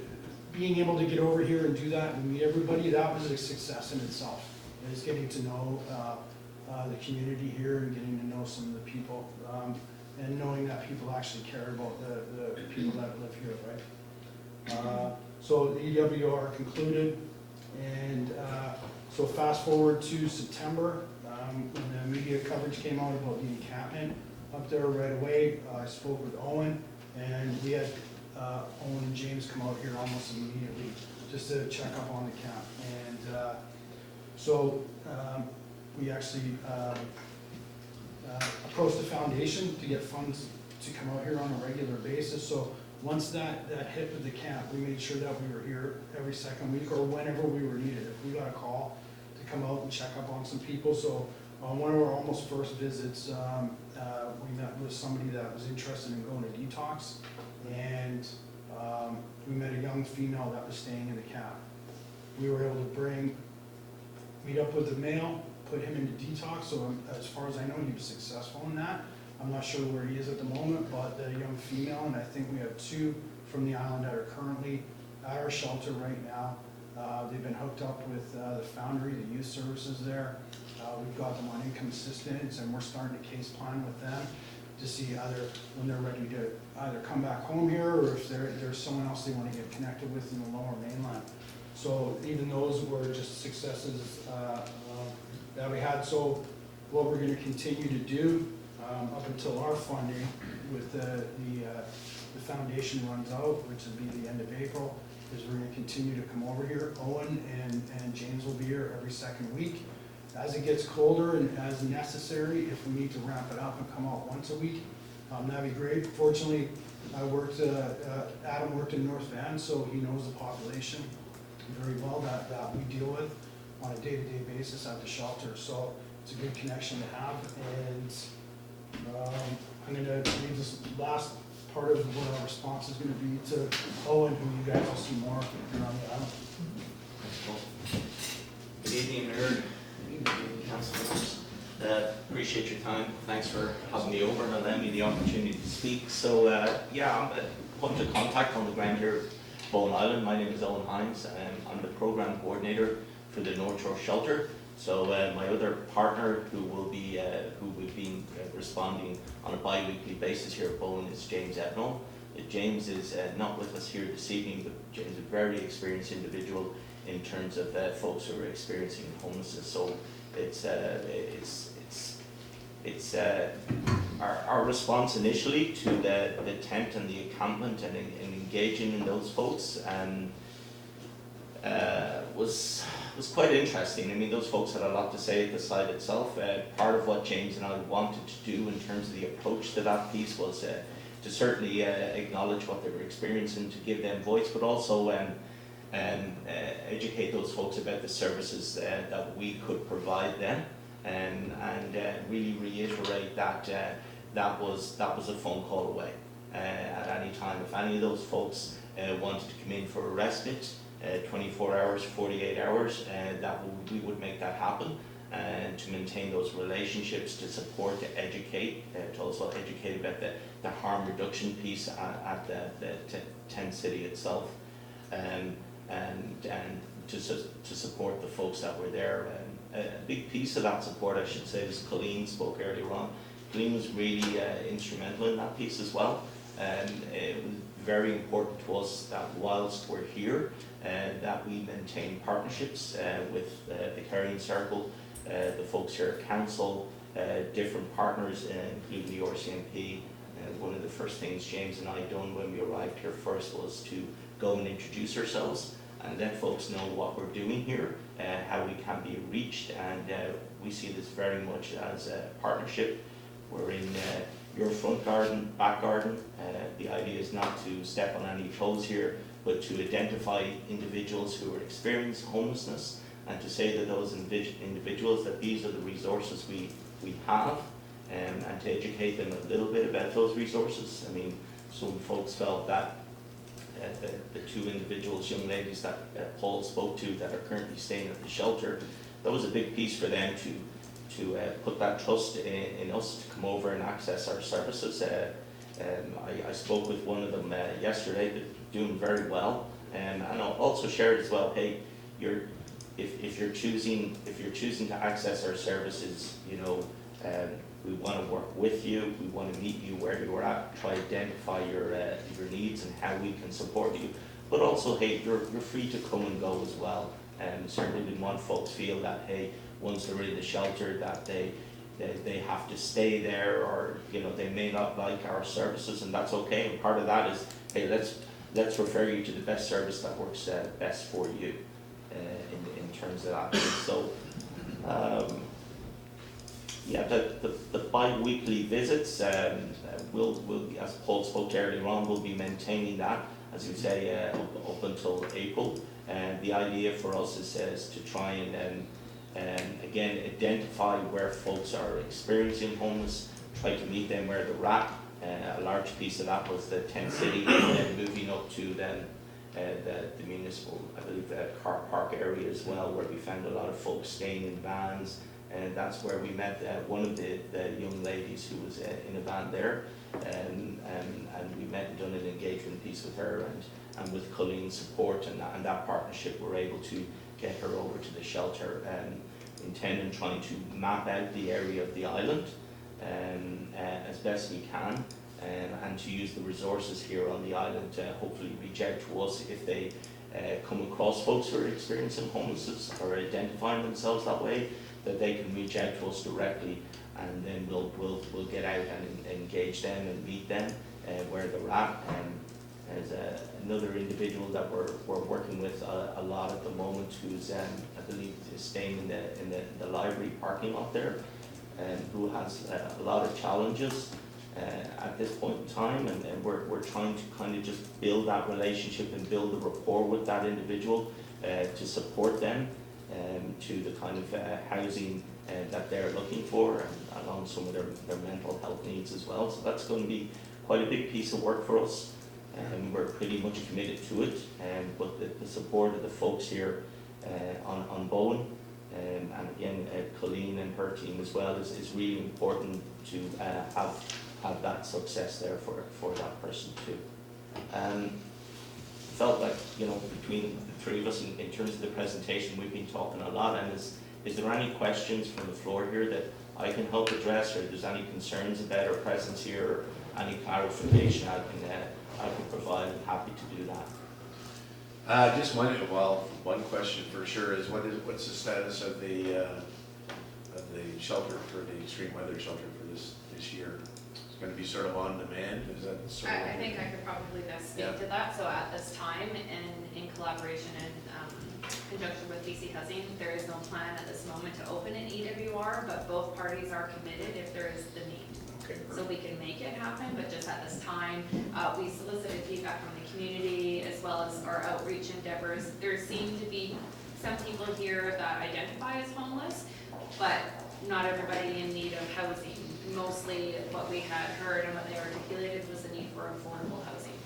being able to get over here and do that and meet everybody, that was a success in itself. Is getting to know the community here and getting to know some of the people, and knowing that people actually care about the people that live here, right? So the EWR concluded, and so fast forward to September, when the media coverage came out about the encampment up there right away. I spoke with Owen, and we had Owen and James come out here almost immediately just to check up on the camp. And so we actually approached the foundation to get funds to come out here on a regular basis. So once that hit with the camp, we made sure that we were here every second week or whenever we were needed. If we got a call to come out and check up on some people. So on one of our almost first visits, we met with somebody that was interested in going to detox, and we met a young female that was staying in the camp. We were able to meet up with the male, put him into detox. So as far as I know, he was successful in that. I'm not sure where he is at the moment, but the young female, and I think we have 2 from the island that are currently at our shelter right now. They've been hooked up with the Foundry, the youth services there. We've got them on income assistance, and we're starting to case plan with them to see either when they're ready to either come back home here, or if there's someone else they want to get connected with in the lower mainland. So even those were just successes that we had. So what we're going to continue to do up until our funding with the foundation runs out, which will be the end of April, is we're going to continue to come over here. Owen and James will be here every second week. As it gets colder and as necessary, if we need to ramp it up and come out once a week, that'd be great. Fortunately, Adam worked in North Van, so he knows the population very well that we deal with on a day-to-day basis at the shelter. So it's a good connection to have. And I'm going to leave this last part of what our response is going to be to Owen, who you guys will see more here on the island. Good evening, Nerd. Good evening, council members. Appreciate appreciate your time. Thanks for having me over and allowing me the opportunity to speak. So, yeah, I'm a point of contact on the ground here at Bowen Island. My name is Owen Hines, and I'm the program coordinator for the North Shore Shelter. So, my other partner who we've been responding on a bi-weekly basis here at Bowen is James Ednall. James is not with us here this evening, but James is a very experienced individual in terms of folks who are experiencing homelessness. So it's our response initially to the tent and the encampment and engaging in those folks was quite interesting. I mean, those folks had a lot to say at the site itself. Part of what James and I wanted to do in terms of the approach to that piece was to certainly acknowledge what they were experiencing, to give them voice, but also educate those folks about the services that we could provide them, and really reiterate that that was a phone call away at any time. If any of those folks wanted to come in for a respite, 24 hours, 48 hours, we would make that happen, and to maintain those relationships, to support, to educate, to also educate about the harm reduction piece at the tent city itself, and to support the folks that were there. And a big piece of that support, I should say, was Colleen spoke earlier on. Colleen was really instrumental in that piece as well, and it was very important to us that whilst we're here, that we maintain partnerships with the Carrying Circle, the folks here at Council, different partners, including the RCMP. One of the first things James and I done when we arrived here first was to go and introduce ourselves and let folks know what we're doing here, how we can be reached, and we see this very much as a partnership. We're in your front garden, back garden. The idea is not to step on any toes here, but to identify individuals who are experiencing homelessness and to say to those individuals that these are the resources we have, and to educate them a little bit about those resources. I mean, some folks felt that the two individuals, young ladies that Paul spoke to that are currently staying at the shelter, that was a big piece for them to put that trust in us to come over and access our services. I spoke with one of them yesterday. They're doing very well, and I also shared as well. Hey, if you're choosing to access our services, you know, we want to work with you. We want to meet you where you're at. Try to identify your needs and how we can support you. But also, hey, you're free to come and go as well. And certainly, we want folks feel that hey, once they're in the shelter, that they have to stay there, or you know, they may not like our services, and that's okay. And part of that is, hey, let's refer you to the best service that works best for you in terms of that. So. Yeah, the bi-weekly visits, we'll, as Paul spoke earlier on, we'll be maintaining that, as you say, up until April. And the idea for us is to try and again, identify where folks are experiencing homeless, try to meet them where they're at. A large piece of that was the tent city, and then moving up to then the municipal, I believe, car park area as well, where we found a lot of folks staying in vans. And that's where we met one of the young ladies who was in a van there, and we met and done an engagement piece with her, and with Colleen's support and that partnership, we're able to get her over to the shelter, intending trying to map out the area of the island as best we can, and to use the resources here on the island to hopefully reach out to us if they come across folks who are experiencing homelessness or identifying themselves that way, that they can reach out to us directly, and then we'll get out and engage them and meet them where they're at. There's another individual that we're working with a lot at the moment, who's I believe is staying in the library parking lot there, and who has a lot of challenges at this point in time, and we're trying to kind of just build that relationship and build the rapport with that individual to support them to the kind of housing that they're looking for, and along some of their mental health needs as well. So that's going to be quite a big piece of work for us, and we're pretty much committed to it. But the support of the folks here on Bowen And again, Colleen and her team as well is really important to have that success there for that person too. Felt like, you know, between the three of us in terms of the presentation, we've been talking a lot, and is there any questions from the floor here that I can help address, or if there's any concerns about our presence here, or any clarification I can provide? I'm happy to do that. Just one question for sure is what's the status of the shelter for the extreme weather shelter for this year? It's going to be sort of on demand. Is that sort of? I think I could probably best speak to that. So at this time, in collaboration and conjunction with BC Housing, there is no plan at this moment to open an EWR, but both parties are committed if there is the need. Okay, so we can make it happen, but just at this time, we solicited feedback from the community as well as our outreach endeavors. There seem to be some people here that identify as homeless, but not everybody in need of housing. Mostly what we had heard and what they articulated was the need for affordable housing.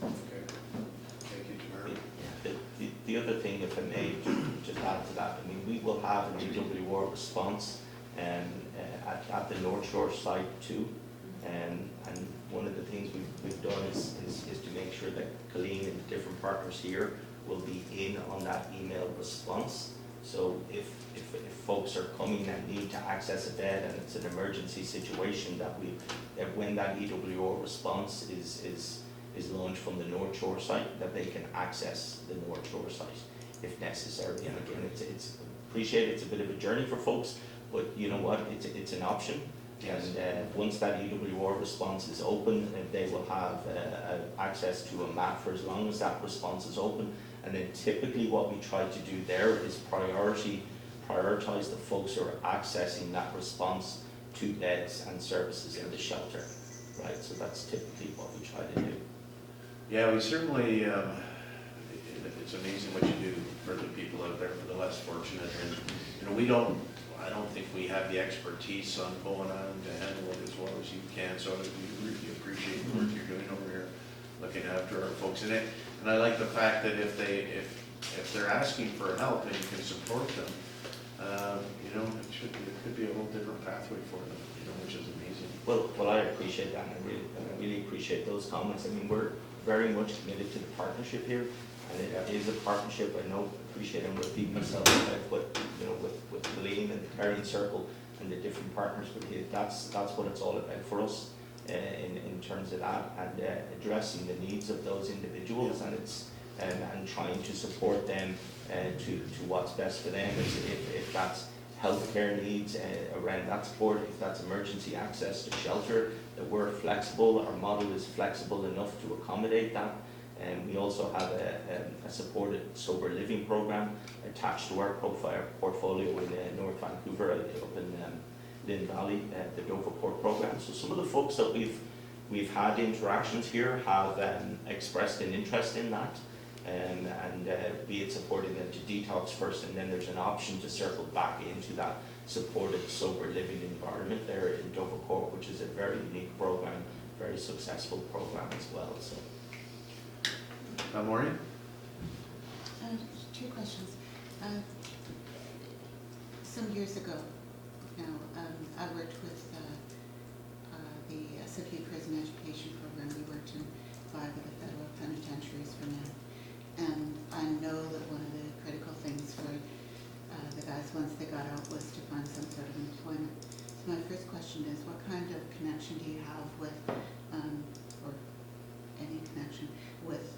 Okay. Thank you, Tamara. Yeah, the other thing, if I may, just add to that, I mean, we will have an EWR response at the North Shore site too. And one of the things we've done is to make sure that Colleen and the different partners here will be in on that email response. So if folks are coming and need to access a bed and it's an emergency situation, that when that EWR response is launched from the North Shore site, that they can access the North Shore site if necessary. And again, it's appreciate it's a bit of a journey for folks, but you know what, it's an option. Yes. And once that EWR response is open, they will have access to a map for as long as that response is open. And then typically what we try to do there is prioritize the folks who are accessing that response to beds and services in the shelter, right? So that's typically what we try to do. Yeah, we certainly, it's amazing what you do for the people out there, for the less fortunate. And, you know, I don't think we have the expertise on Bowen Island to handle it as well as you can. So we really appreciate the work you're doing over here, looking after our folks. And I like the fact that if they're asking for help and you can support them, you know, it could be a whole different pathway for them, you know, which is amazing. Well, I appreciate that, and I really appreciate those comments. I mean, we're very much committed to the partnership here, and it is a partnership. I know, appreciate, and repeat myself, but you know, with Colleen and the Carrying Circle and the different partners, but that's what it's all about for us in terms of that, and addressing the needs of those individuals, and trying to support them to what's best for them. If that's healthcare needs around that support, if that's emergency access to shelter, that we're flexible, our model is flexible enough to accommodate that. And we also have a supported sober living program attached to our portfolio in North Vancouver, up in Lynn Valley, the Doverport program. So some of the folks that we've had interactions here have expressed an interest in that. And be it supporting them to detox first, and then there's an option to circle back into that supported sober living environment there in Doverport, which is a very unique program, very successful program as well. So, Maureen? Two questions. Some years ago now, I worked with the SFU Prison Education Program. We worked in 5 of the federal penitentiaries for men. And I know that one of the critical things for the guys once they got out was to find some sort of employment. So my first question is, what kind of connection do you have with, or any connection with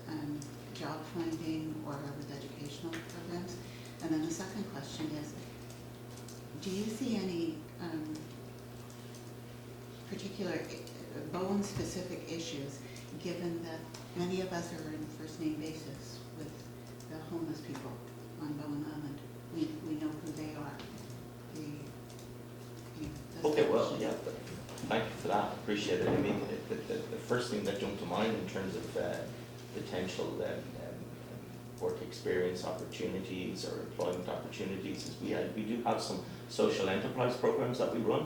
job finding or with educational programs? And then the second question is, do you see any particular Bowen-specific issues, given that many of us are in a first-name basis with the homeless people on Bowen Island? We know who they are. okay, well, yeah, thank you for that. Appreciate it. I mean, the first thing that jumped to mind in terms of potential work experience opportunities or employment opportunities is we do have some social enterprise programs that we run,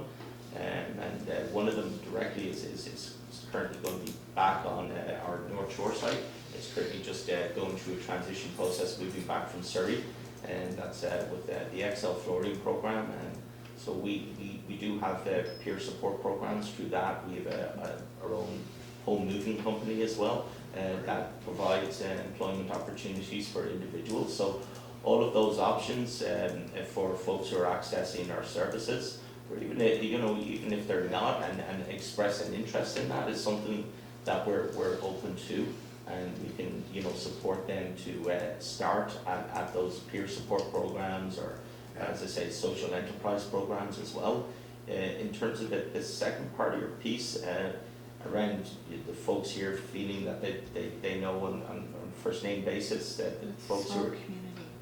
and one of them directly is currently going to be back on our North Shore site. It's currently just going through a transition process, moving back from Surrey, and that's with the Excel flooring program. And so we do have peer support programs through that. We have our own home moving company as well that provides employment opportunities for individuals. So all of those options for folks who are accessing our services, or even even if they're not and express an interest in that, is something that we're open to, and we can support them to start at those peer support programs, or as I say, social enterprise programs as well. In terms of the second part of your piece, around the folks here feeling that they know on first name basis that the folks who are,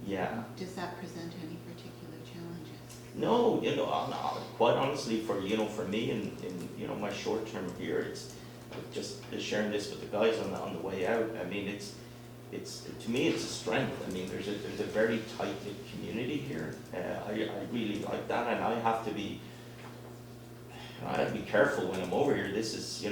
yeah. Does that present any particular challenges? No, quite honestly, for me in my short term here, it's just sharing this with the guys on the way out. I mean, it's to me it's a strength. I mean, there's a very tight knit community here. I really like that, and I have to be careful when I'm over here. This is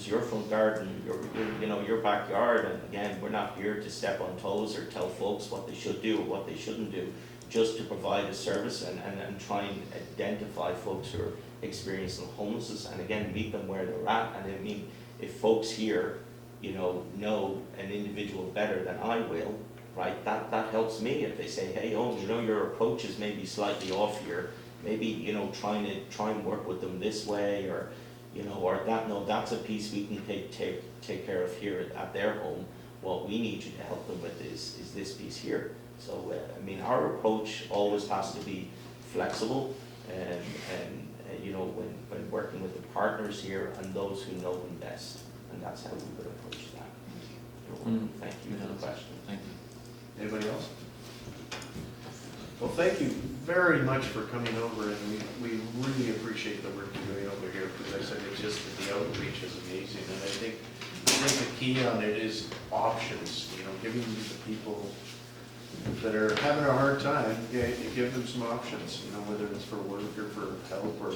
your front garden, your backyard, and again, we're not here to step on toes or tell folks what they should do or what they shouldn't do, just to provide a service and try and identify folks who are experiencing homelessness, and again, meet them where they're at. And I mean, if folks here, know an individual better than I will, right, that helps me. If they say, hey, your approach is maybe slightly off here, maybe, try and work with them this way, or, or that, no, that's a piece we can take care of here at their home. What we need you to help them with is this piece here. So, I mean, our approach always has to be flexible, and when working with the partners here and those who know them best, and that's how we would approach that. Thank you for the question. Thank you. Anybody else? Well, thank you very much for coming over, and we really appreciate the work you're doing over here, because I said it's just that the outreach is amazing, and I think the key on it is options, giving the people that are having a hard time, you give them some options, whether it's for work or for help or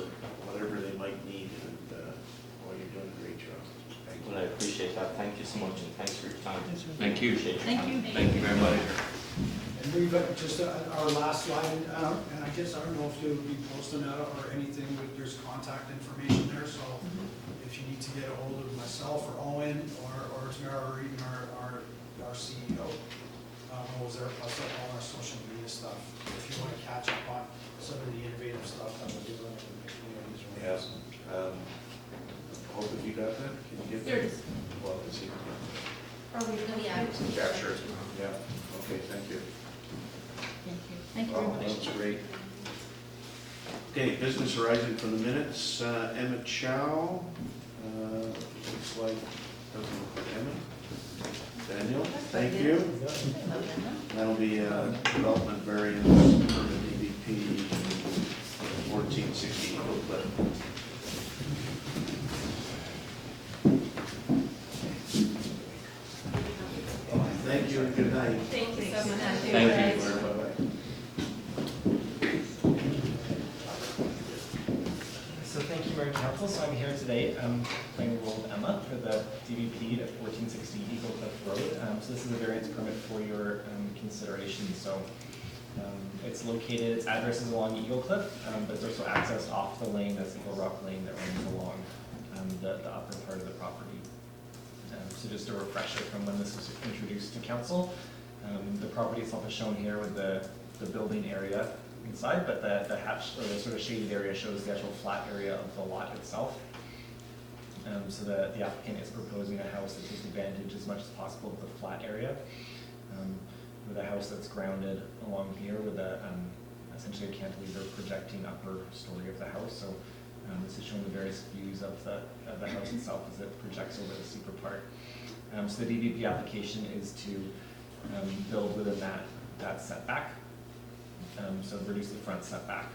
whatever they might need, and you're doing a great job. Thank you. Well, I appreciate that. Thank you so much, and thanks for your time. Thank you. Thank you. Thank you very much. And we've got just our last slide, and I guess I don't know if you'll be posting that or anything, but there's contact information there, so if you need to get a hold of myself or Owen or Tamara, or even our CEO, was there, plus all our social media stuff, if you want to catch up on some of the innovative stuff that we're doing in the communities. Yes. Hope if you got that, can you get There that? it is. Well, let's see. Yeah. Yeah, sure. Yeah, okay, thank you. Thank you very Wow, much. that's great. Okay, business arising from the minutes, Emmett Chow, looks like, doesn't look like Emmett. Daniel, thank you. That'll be development variance permit DBP 1460 Eagle Cliff. Thank you and good night. Thank you so much. Thank you. Bye-bye. So thank you, Mayor and Council. So I'm here today playing the role of Emma for the DVP at 1460 Eagle Cliff Road. So this is a variance permit for your consideration. So it's located, its address is along Eagle Cliff, but it's also accessed off the lane, that's Eagle Rock Lane that runs along the upper part of the property. So just a refresher from when this was introduced to council. The property itself is shown here with the building area inside, but the hatched, or the sort of shaded area shows the actual flat area of the lot itself. So the applicant is proposing a house that takes advantage as much as possible of the flat area, with a house that's grounded along here with essentially a cantilever projecting upper story of the house. So this is showing the various views of the house itself as it projects over the steeper part. So the DVP application is to build within that setback. So reduce the front setback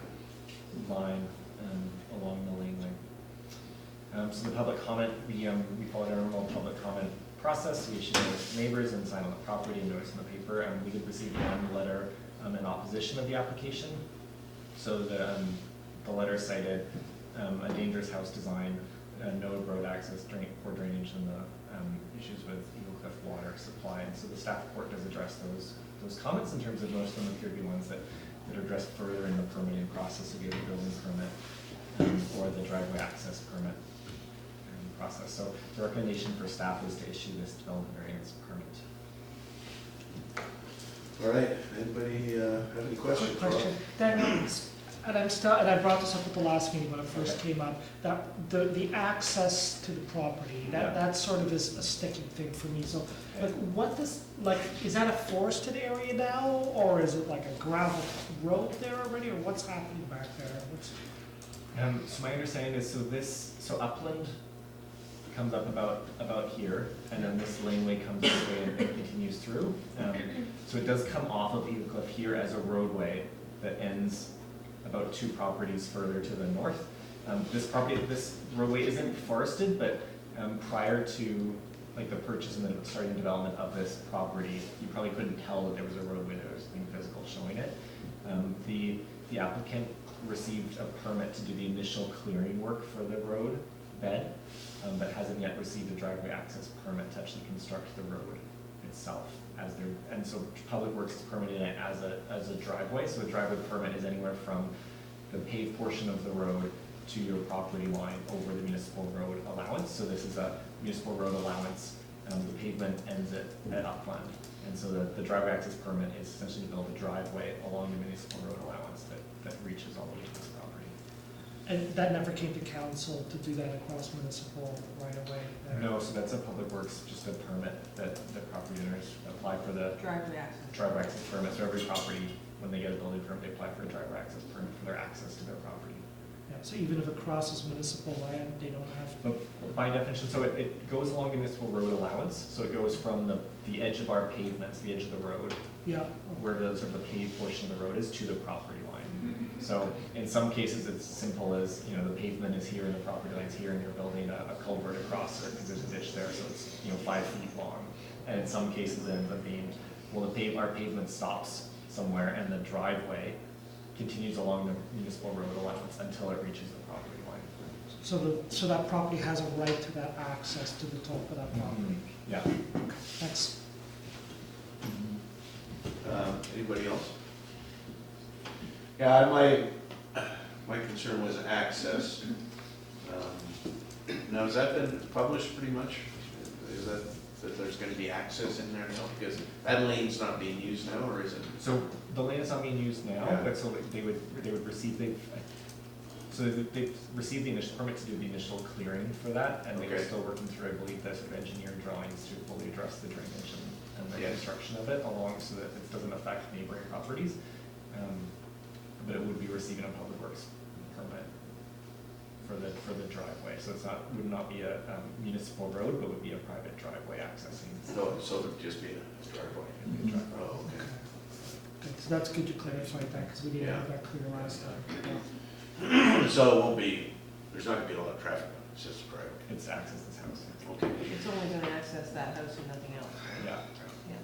line along the lane line. So the public comment, we followed our normal public comment process. We issued notice to neighbors and signed on the property and notice in the paper, and we did receive one letter in opposition of the application. So the letter cited a dangerous house design, node road access for drainage and the issues with Eagle Cliff water supply. And so the staff report does address those comments. In terms of most of them appear to be ones that are addressed further in the permitting process of either building permit or the driveway access permit process. So the recommendation for staff is to issue this development variance permit. All right, anybody have any questions? Quick question. Daniel, and I brought this up at the last meeting when it first came up, that the access to the property, that sort of is a sticking thing for me. So, like, is that a forested area now, or is it like a gravel road there already, or what's happening back there? So my understanding is, so upland comes up about here, and then this laneway comes this way and continues through. So it does come off of Eagle Cliff here as a roadway that ends about 2 properties further to the north. This roadway isn't forested, but prior to like the purchase and the starting development of this property, you probably couldn't tell that there was a roadway that was being physical showing it. The applicant received a permit to do the initial clearing work for the road bed, but hasn't yet received a driveway access permit to actually construct the road itself. And so Public Works is permitting it as a driveway. So a driveway permit is anywhere from the paved portion of the road to your property line over the municipal road allowance. So this is a municipal road allowance. The pavement ends at upland. And so the driveway access permit is essentially to build a driveway along the municipal road allowance that reaches all the way to this property. And that never came to council to do that across municipal right away? No, so that's a Public Works, just a permit that the property owners apply for the Driveway access. driveway access permit. So every property, when they get a building permit, they apply for a driveway access permit for their access to their property. Yeah, so even if it crosses municipal land, they don't have to? But by definition, so it goes along the municipal road allowance. So it goes from the edge of our pavements, the edge of the road, Yeah. where the sort of the paved portion of the road is, to the property line. So in some cases, it's simple as, the pavement is here and the property line's here, and you're building a culvert across it because there's a ditch there, so it's 5 feet long. And in some cases, it ends up being, our pavement stops somewhere and the driveway continues along the municipal road allowance until it reaches the property line. So that property has a right to that access to the top of that property? Yeah. That's, Anybody else? Yeah, my concern was access. Now, has that been published pretty much? Is that there's gonna be access in there now? Because that lane's not being used now, or is it? So the lane is not being used now, Yeah. but so they would receive, they've received the initial permit to do the initial clearing for that, and they're still working through, I believe, the sort of engineered drawings to fully address the drainage and the construction of it along, so that it doesn't affect neighboring properties. But it would be receiving a Public Works permit for the driveway. So would not be a municipal road, but would be a private driveway accessing. No, so it would just be a driveway. It'd be a driveway. Oh, okay. okay, so that's good you clarified that, because we didn't have that clear last time. So it won't be, there's not gonna be a lot of traffic on it, it's just a driveway. It's access this house. Okay. It's only gonna access that house and nothing else. Yeah. Yeah.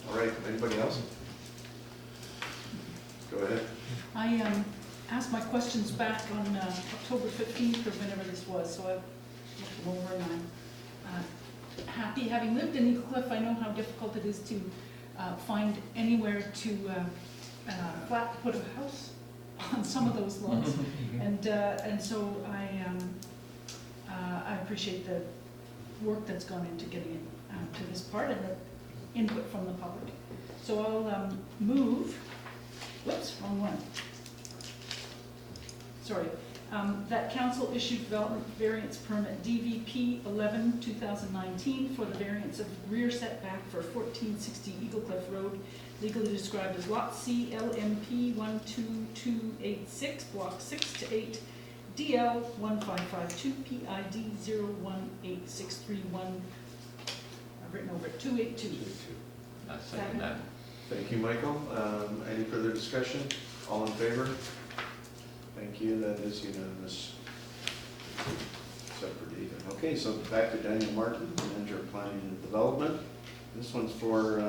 All right, anybody else? Go ahead. I asked my questions back on October 15th or whenever this was, so I've looked them over and I'm happy. Having lived in Eagle Cliff, I know how difficult it is to find anywhere to flat put a house on some of those lots. And so I appreciate the work that's gone into getting it to this part and the input from the public. So I'll move. Whoops, wrong one. Sorry. That council issued development variance permit DVP 11/2019 for the variance of rear setback for 1460 Eagle Cliff Road, legally described as Lot C LMP 12286, Block 6 to 8, DL 1552, PID 018631. I've written over it, 282. Second that. Thank you, Michael. Any further discussion? All in favor? Thank you, that is unanimous. Except for David. Okay, so back to Daniel Martin, Manager of Planning and Development. This one's for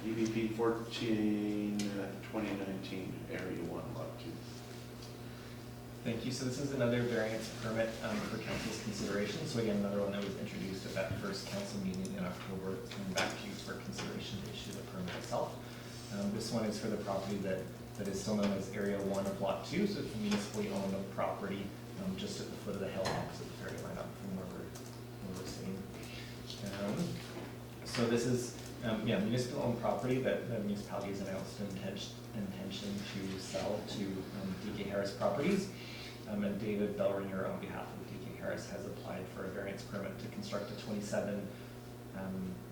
EVP 14, 2019, Area 1, Lot Thank you. So this is another variance permit for council's consideration. So again, another one that was introduced at that first council meeting in October, coming back to you for consideration to issue the permit itself. This one is for the property that is still known as Area 1 of Lot 2, so it's a municipally owned property just at the foot of the hill opposite the ferry line up from where we're sitting. So this is municipal owned property that the municipality has announced an intention to sell to DK Harris Properties. And David Bellringer, on behalf of DK Harris, has applied for a variance permit to construct a 27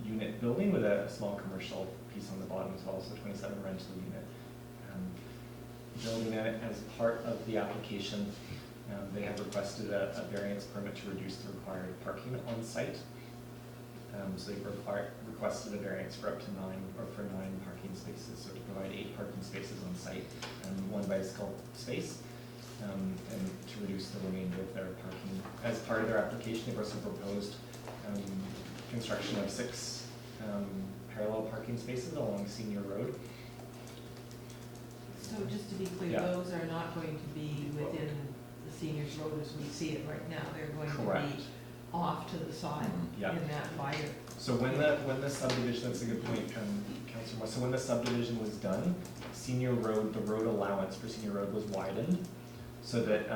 unit building with a small commercial piece on the bottom as well, so 27 rental unit building. And as part of the application, they have requested a variance permit to reduce the required parking on site. So they've requested a variance for up to 9 parking spaces, so to provide 8 parking spaces on site and 1 bicycle space, and to reduce the remainder of their parking. As part of their application, they've also proposed construction of 6 parallel parking spaces along Senior Road. So just to be clear, Yeah. those are not going to be within the seniors road as we see it right now. They're going Correct. to be off to the side Yeah. in that fire. So when the subdivision, that's a good point, Councillor Moore. So when the subdivision was done, Senior Road, the road allowance for Senior Road was widened, so that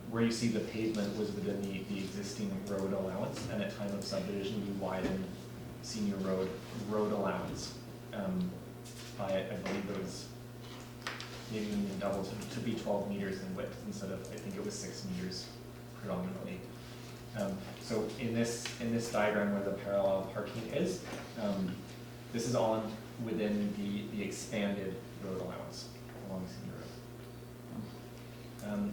where you see the pavement was within the existing road allowance, and at time of subdivision, we widened Senior road allowance by, I believe it was maybe even double to be 12 meters in width instead of, I think it was 6 meters predominantly. So in this diagram where the parallel parking is, this is all within the expanded road allowance along Senior Road.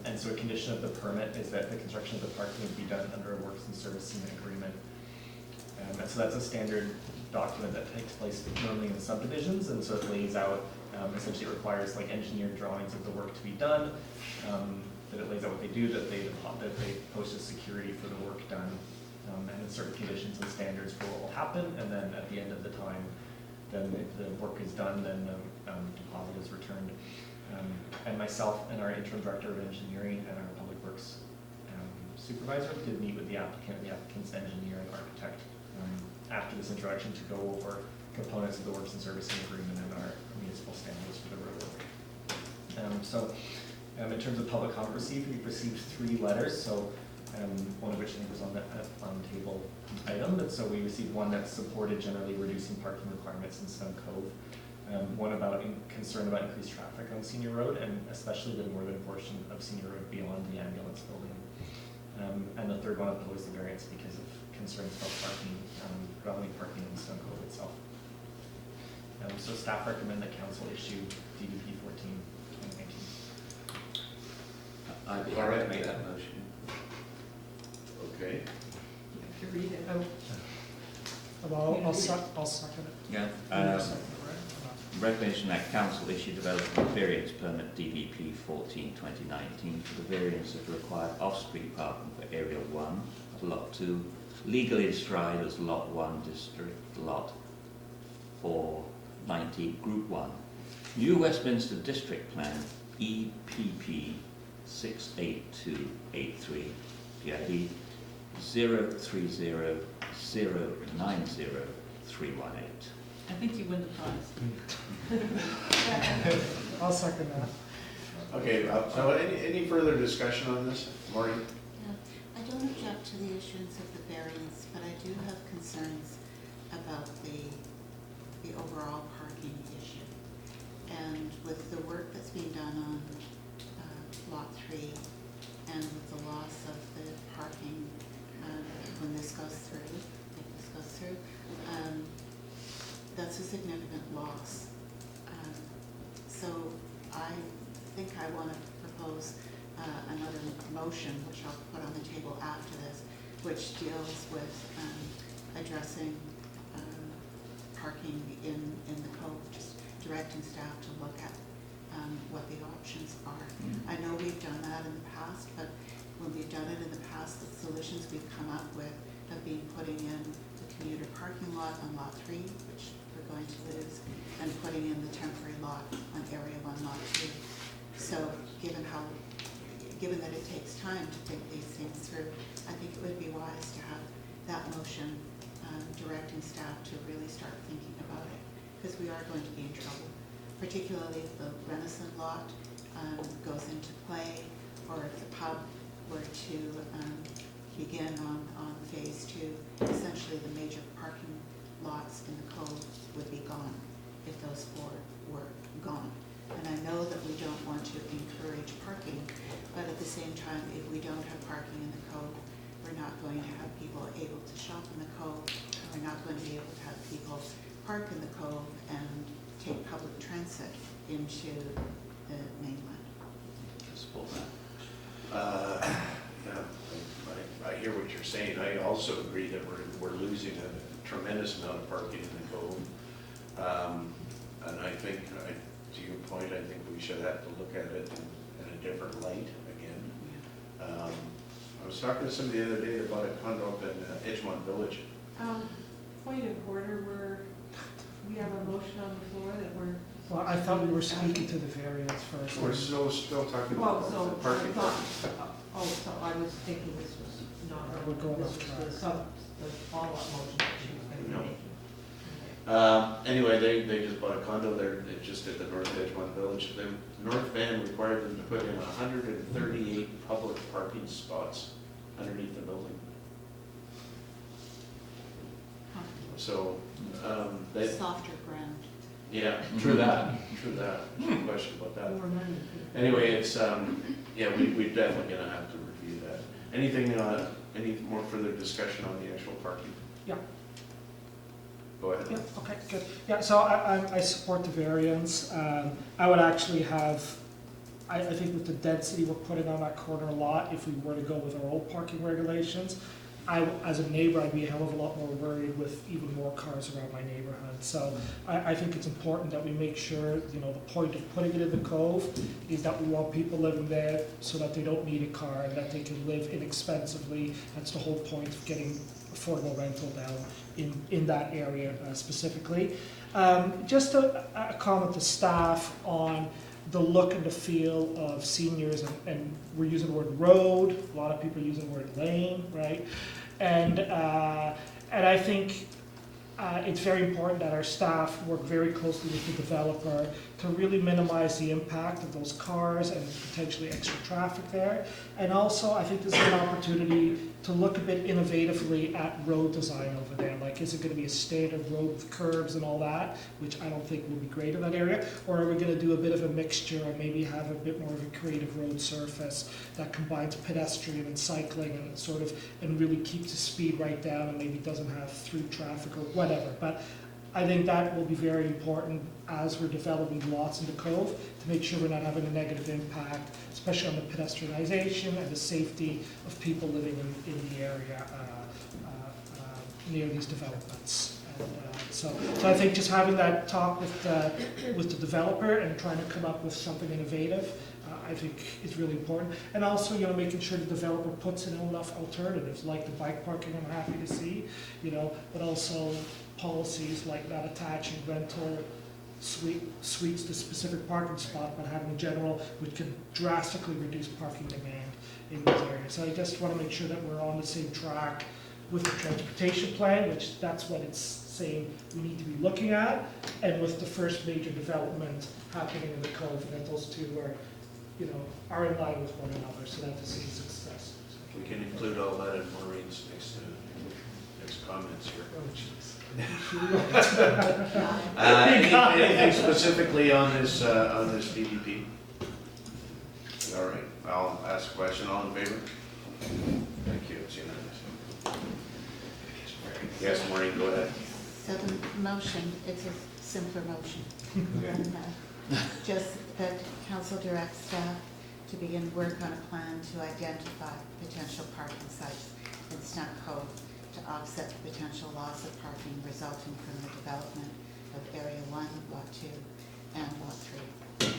And so a condition of the permit is that the construction of the parking would be done under a works and servicing agreement. And so that's a standard document that takes place normally in subdivisions, and so it lays out, essentially it requires like engineered drawings of the work to be done, that it lays out what they do, that they post a security for the work done, and then certain conditions and standards for what will happen, and then at the end of the time, then the work is done, then deposit is returned. And myself and our interim director of engineering and our public works supervisor did meet with the applicant's engineer and architect after this introduction to go over components of the works and servicing agreement and our municipal standards for the road work. In terms of public comment received, we've received 3 letters, so one of which I think was on the table item, but so we received one that supported generally reducing parking requirements in Sun Cove, one about concern about increased traffic on Senior Road, and especially the northern portion of Senior Road beyond the ambulance building. And the third one opposed the variance because of concerns about parking, predominantly parking in Sun Cove itself. So staff recommend that council issue DVP 14/2019. I'd be happy to make that motion. Okay. You have to read it out. I'll second it. Yeah. You second it, right? Recommendation that council issue development variance permit DVP 14/2019 for the variance of required off-street parking for Area 1 of Lot 2, legally described as Lot 1 District Lot 490 Group 1. New Westminster District Plan EPP 68283 PID 030090318. I think you win the prize. I'll second that. Okay, so any further discussion on this, Maureen? Yeah, I don't object to the issuance of the variance, but I do have concerns about the overall parking issue. And with the work that's being done on Lot 3, and with the loss of the parking when this goes through, that's a significant loss. So I think I want to propose another motion, which I'll put on the table after this, which deals with addressing parking in the cove, just directing staff to look at what the options are. I know we've done that in the past, but when we've done it in the past, the solutions we've come up with have been putting in the commuter parking lot on Lot 3, which we're going to lose, and putting in the temporary lot on Area 1, Lot 2. So given how given that it takes time to think these things through, I think it would be wise to have that motion directing staff to really start thinking about it, because we are going to be in trouble, particularly if the Renison lot goes into play, or if the pub were to begin on phase 2. Essentially, the major parking lots in the cove would be gone if those 4 were gone. And I know that we don't want to encourage parking, but at the same time, if we don't have parking in the cove, we're not going to have people able to shop in the cove, and we're not going to be able to have people park in the cove and take public transit into the mainland. Yeah, I hear what you're saying. I also agree that we're losing a tremendous amount of parking in the cove. And I think, to your point, I think we should have to look at it in a different light again. I was talking to somebody the other day about a condo up in Edgemont Village. Point of order, we have a motion on the floor that we're. Well, I thought we were speaking to the variance first. We're still talking Well, about so the parking. so I was thinking this was not, We're going this off was track. the follow-up motion that she was going to No. be making. Anyway, they just bought a condo there, just at the North Edgemont Village. The North Van required them to put in 138 public parking spots underneath the building. So, they, Softer ground. yeah, true that, no question about that. More money. Anyway, it's, yeah, we're definitely gonna have to review that. Anything, any more further discussion on the actual parking? Yeah. Go ahead. Yeah, okay, good. Yeah, so I support the variance. I would actually have, I think with the density we're putting on that corner lot, if we were to go with our old parking regulations, as a neighbor, I'd be a hell of a lot more worried with even more cars around my neighborhood. So I think it's important that we make sure, you know, the point of putting it in the cove is that we want people living there so that they don't need a car and that they can live inexpensively. That's the whole point of getting affordable rental down in that area specifically. Just a comment to staff on the look and the feel of seniors, and we're using the word road, a lot of people are using the word lane, right? And I think it's very important that our staff work very closely with the developer to really minimize the impact of those cars and potentially extra traffic there. And also, I think this is an opportunity to look a bit innovatively at road design over there. Like, is it going to be a standard road with curbs and all that, which I don't think will be great in that area? Or are we going to do a bit of a mixture and maybe have a bit more of a creative road surface that combines pedestrian and cycling and sort of, and really keeps the speed right down and maybe doesn't have through traffic or whatever. But I think that will be very important as we're developing lots in the cove to make sure we're not having a negative impact, especially on the pedestrianization and the safety of people living in the area near these developments. And, so I think just having that talk with the developer and trying to come up with something innovative, I think is really important. And also, you know, making sure the developer puts in enough alternatives, like the bike parking I'm happy to see, you know, but also policies like not attaching rental suites to specific parking spot, but having general, which can drastically reduce parking demand in these areas. So I just want to make sure that we're on the same track with the transportation plan, which that's what it's saying we need to be looking at, and with the first major development happening in the cove, and that those two are, you know, are in line with one another, so that this is a success. We can include all that in Maureen's next comments here. Oh, jeez. Anything specifically on this DDP? All right, I'll ask a question. All in favor? Thank you. It's unanimous. Yes, Maureen, go ahead. So the motion, it's a simpler motion. And, just that council directs staff to begin work on a plan to identify potential parking sites in Snuck Cove to offset the potential loss of parking resulting from the development of Area 1, Lot 2, and Lot 3.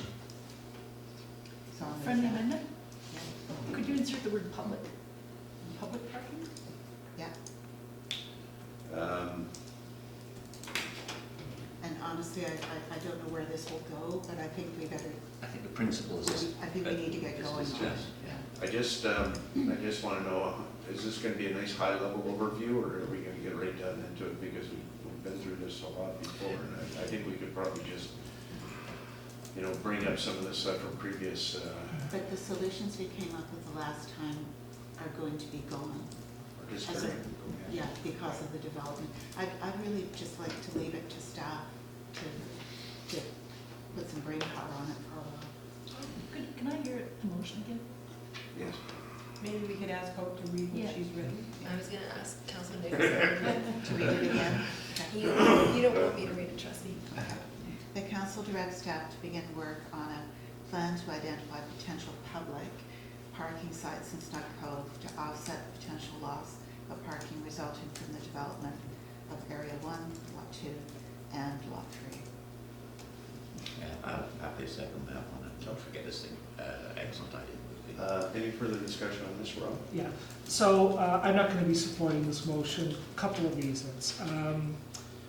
So I'll move Friendly that. amendment? Yeah. Could you insert the word public? Public parking? Yeah, and honestly, I don't know where this will go, but I think we better, I think the principle is I think we need to get going on it. yes. Yeah. I just wanna know, is this gonna be a nice high-level overview, or are we gonna get right down into it, because we've been through this a lot before, and I think we could probably just, you know, bring up some of the stuff from previous, But the solutions we came up with the last time are going to be gone. Yeah, because of the development. I'd really just like to leave it to staff to put some brain power on it for a while. Can I hear the motion again? Yes. Maybe we could ask Hope to read Yeah. what she's written. I was gonna ask Councilman Nicholson. To read it again. You don't want me to read it, trust me. The council directs staff to begin work on a plan to identify potential public parking sites in Snug Cove to offset potential loss of parking resulting from the development of Area 1, Lot 2, and Lot 3. Yeah, I'll happily second that one, and don't forget this thing, excellent idea. Any further discussion on this, Rob? Yeah, so I'm not going to be supporting this motion, a couple of reasons.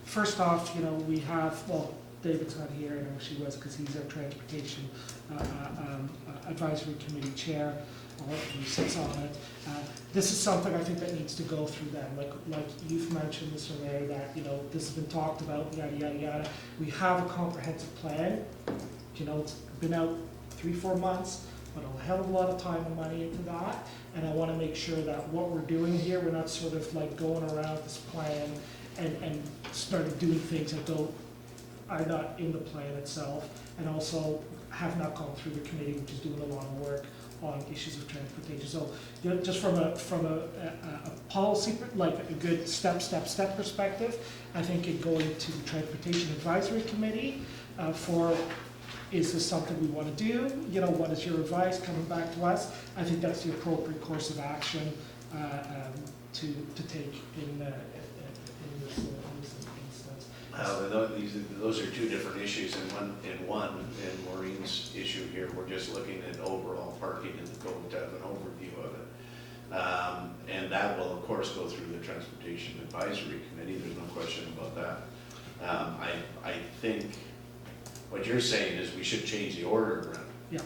First off, you know, we have, well, David's not here, I know she was because he's our Transportation Advisory Committee Chair, or he sits on it. This is something I think that needs to go through them, like you've mentioned, Mr. Mayor, that, you know, this has been talked about, yada, yada, yada. We have a comprehensive plan, you know, it's been out 3-4 months, put a hell of a lot of time and money into that, and I want to make sure that what we're doing here, we're not sort of like going around this plan and started doing things that are not in the plan itself, and also have not gone through the committee, which is doing a lot of work on issues of transportation. So, you know, just from a policy, like a good step perspective, I think it going to the Transportation Advisory Committee for, is this something we want to do? You know, what is your advice coming back to us? I think that's the appropriate course of action to take in this instance. Those are two different issues in Maureen's issue here, we're just looking at overall parking in the code to have an overview of it. And that will, of course, go through the Transportation Advisory Committee, there's no question about that. I think what you're saying is we should change the order around. Yeah.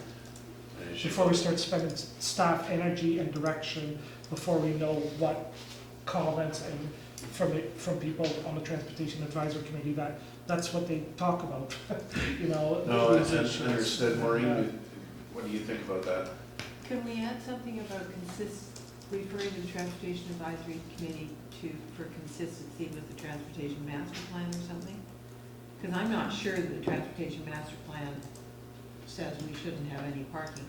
And it should- Before we start spending staff energy and direction, before we know what comments and from people on the Transportation Advisory Committee, that's what they talk about, you know. No, these that's issues. understood. Maureen, Yeah. what do you think about that? Can we add something about referring to the Transportation Advisory Committee for consistency with the Transportation Master Plan or something? Because I'm not sure that the Transportation Master Plan says we shouldn't have any parking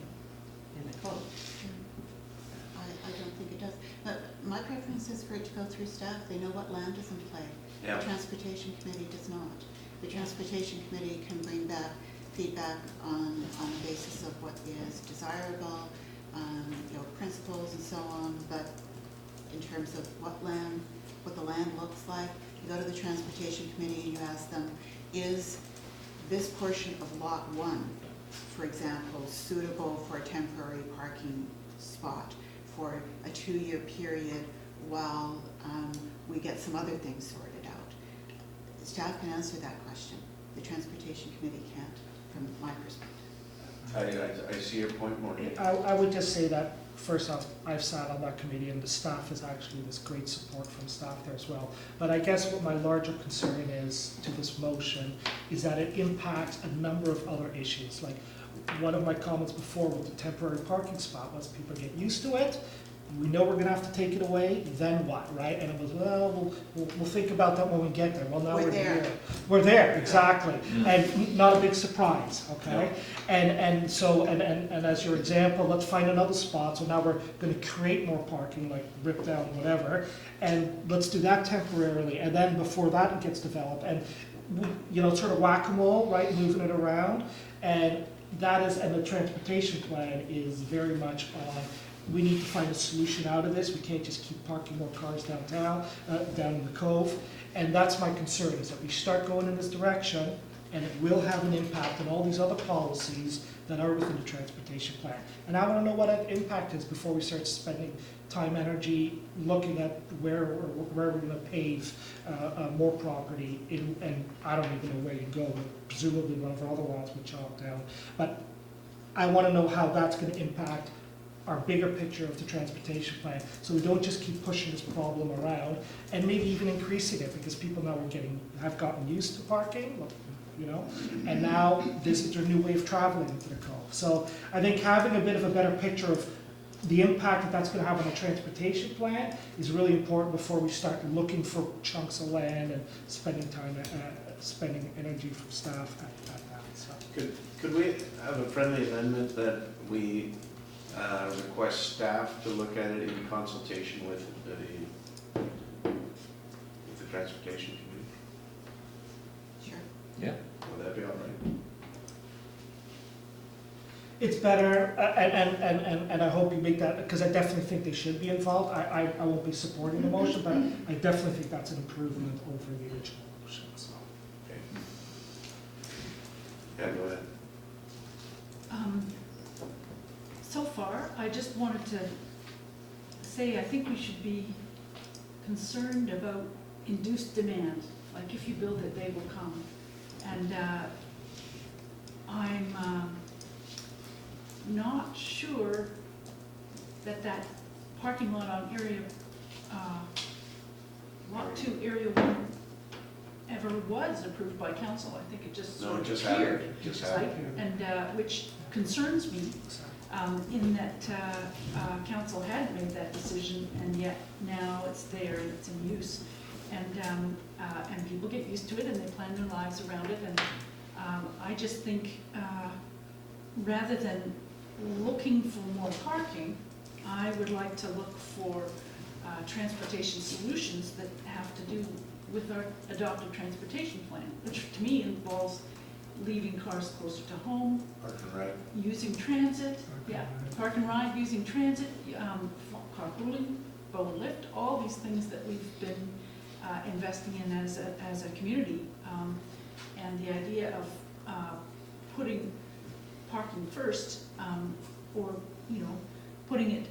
in the code. I don't think it does. But my preference is for it to go through staff. They know what land is in play. Yeah. The Transportation Committee does not. The Transportation Committee can bring back feedback on the basis of what is desirable, you know, principles and so on, but in terms of what the land looks like, you go to the Transportation Committee and you ask them, is this portion of Lot 1, for example, suitable for a temporary parking spot for a 2-year period while we get some other things sorted out? Staff can answer that question. The Transportation Committee can't, from my perspective. I see your point, Maureen. I would just say that, first off, I've sat on that committee and the staff is actually, there's great support from staff there as well. But I guess what my larger concern is to this motion is that it impacts a number of other issues. Like, one of my comments before with the temporary parking spot was people get used to it, we know we're gonna have to take it away, then what, right? And it was, well, we'll think about that when we get there. Well, now We're we're there. there. We're there, exactly. And not a big surprise, okay? And so, and as your example, let's find another spot. So now we're gonna create more parking, like rip down whatever, and let's do that temporarily. And then before that gets developed, and you know, sort of whack-a-mole, right, moving it around. And that is, and the transportation plan is very much on, we need to find a solution out of this. We can't just keep parking more cars downtown, down in the cove. And that's my concern, is that we start going in this direction, and it will have an impact on all these other policies that are within the transportation plan. And I want to know what that impact is before we start spending time, energy, looking at where we're going to pave more property in, and I don't even know where you go, but presumably one of our other lots we chop down. But I want to know how that's going to impact our bigger picture of the transportation plan, so we don't just keep pushing this problem around, and maybe even increasing it, because people now have gotten used to parking, you know, and now this is their new way of traveling into the Cove. So I think having a bit of a better picture of the impact that that's going to have on the transportation plan is really important before we start looking for chunks of land and spending time, spending energy from staff at that. So. Could we have a friendly amendment that we request staff to look at it in consultation with the transportation committee? Sure. Yeah. Will that be all right? It's better, and I hope you make that, because I definitely think they should be involved. I won't be supporting the motion, but I definitely think that's an improvement over the original motion, so. Okay. Yeah, go ahead. So far, I just wanted to say, I think we should be concerned about induced demand. Like, if you build it, they will come. And I'm not sure that parking lot on area, lot 2, area 1, ever was approved by council. I think it just No, sort it of just appeared. happened. Just Right? happened. And which concerns me, in that council had made that decision, and yet now it's there and it's in use. And people get used to it and they plan their lives around it. And I just think rather than looking for more parking, I would like to look for transportation solutions that have to do with our adopted transportation plan, which to me involves leaving cars closer to home, Park and ride. using transit, park and ride, using transit, carpooling, Bowen lift, all these things that we've been investing in as a community. And the idea of putting parking first, or, you know, putting it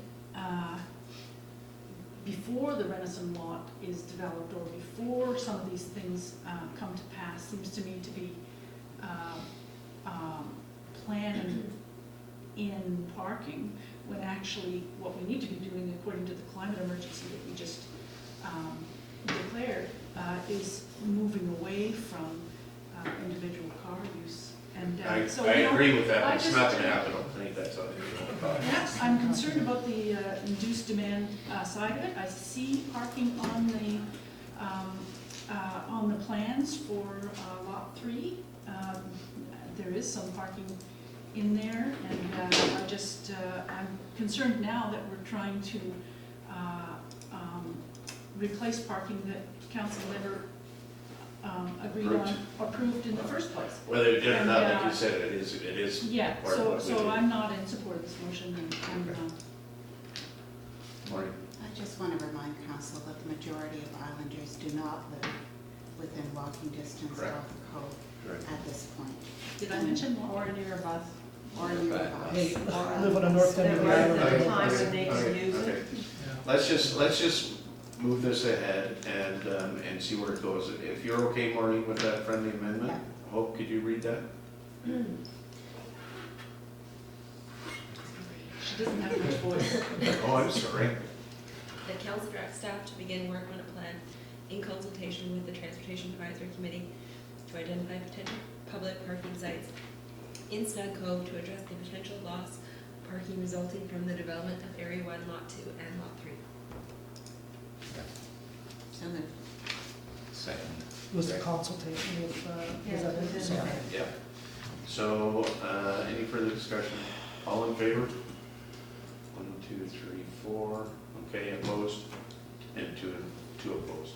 before the Renison lot is developed or before some of these things come to pass seems to me to be planning in parking, when actually what we need to be doing, according to the climate emergency that we just declared, is moving away from individual car use. And so, I you know, agree with that, I but it's just- not gonna happen overnight, that's all. Yes, I'm concerned about the induced demand side of it. I see parking on the plans for lot 3. There is some parking in there, and I'm concerned now that we're trying to replace parking that council never agreed on, approved in the first place. Whether it did or not, And, like you said, it is. Yeah, part of what we so do. I'm not in support of this motion, and Maureen? I just want to remind council that the majority of islanders do not live within walking distance of Correct. the cove Correct. at this point. did I mention Or near a bus. Or near a bus. Hey, or I on live on a the north bus. end of the Right at island. the time when they can use it. Okay. Let's just move this ahead and see where it goes. If you're okay, Maureen, with that friendly amendment, Yeah. Hope, could you read that? she doesn't have much voice. Oh, I'm sorry. The council directs staff to begin work on a plan in consultation with the Transportation Advisory Committee to identify potential public parking sites in Snug Cove to address the potential loss of parking resulting from the development of Area 1, Lot 2, and Lot 3. So moved. Second. Was the consultation with, Yeah, was that it it? was Sorry. Yeah. So, any further discussion? All in favor? 1, 2, 3, 4. Okay, opposed? And two opposed.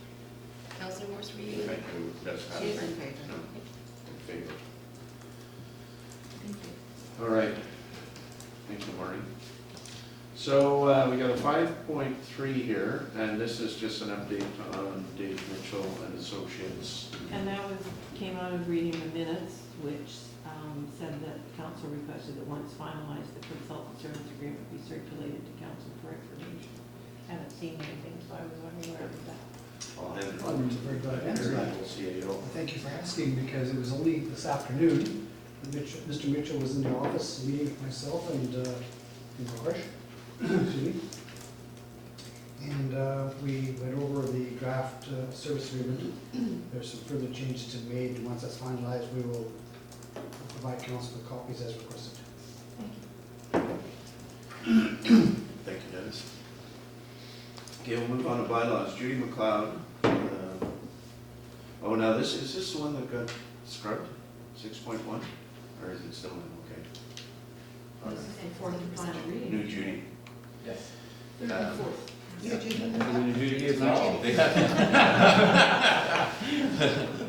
Councilor Morse, were you? Thank you. That's She's passed. in favor. No, in favor. Thank you. All right. Thank you, Marty. So we got a 5.3 here, and this is just an update on Dave Mitchell and Associates. And that came out of reading the minutes, which said that council requested that once finalized, the consultant service agreement be circulated to council for information. Haven't seen anything, so I was unaware of that. I'll hand it Oh, over it's a very good to answer. Ruggles, CAO. Thank you for asking, because it was only this afternoon, Mr. Mitchell was in the office meeting with myself and Raj. excuse me. And we went over the draft service agreement. There's some further changes to be made. Once that's finalized, we will provide council with copies as requested. Thank you, Dennis. Okay, we'll move on to bylaws. Judy McLeod. Oh, now is this the one that got scrubbed? 6.1? Or is it still in? Okay. All This right. is the fourth and final reading. New Judy. Yes. Third and fourth. Judy as well.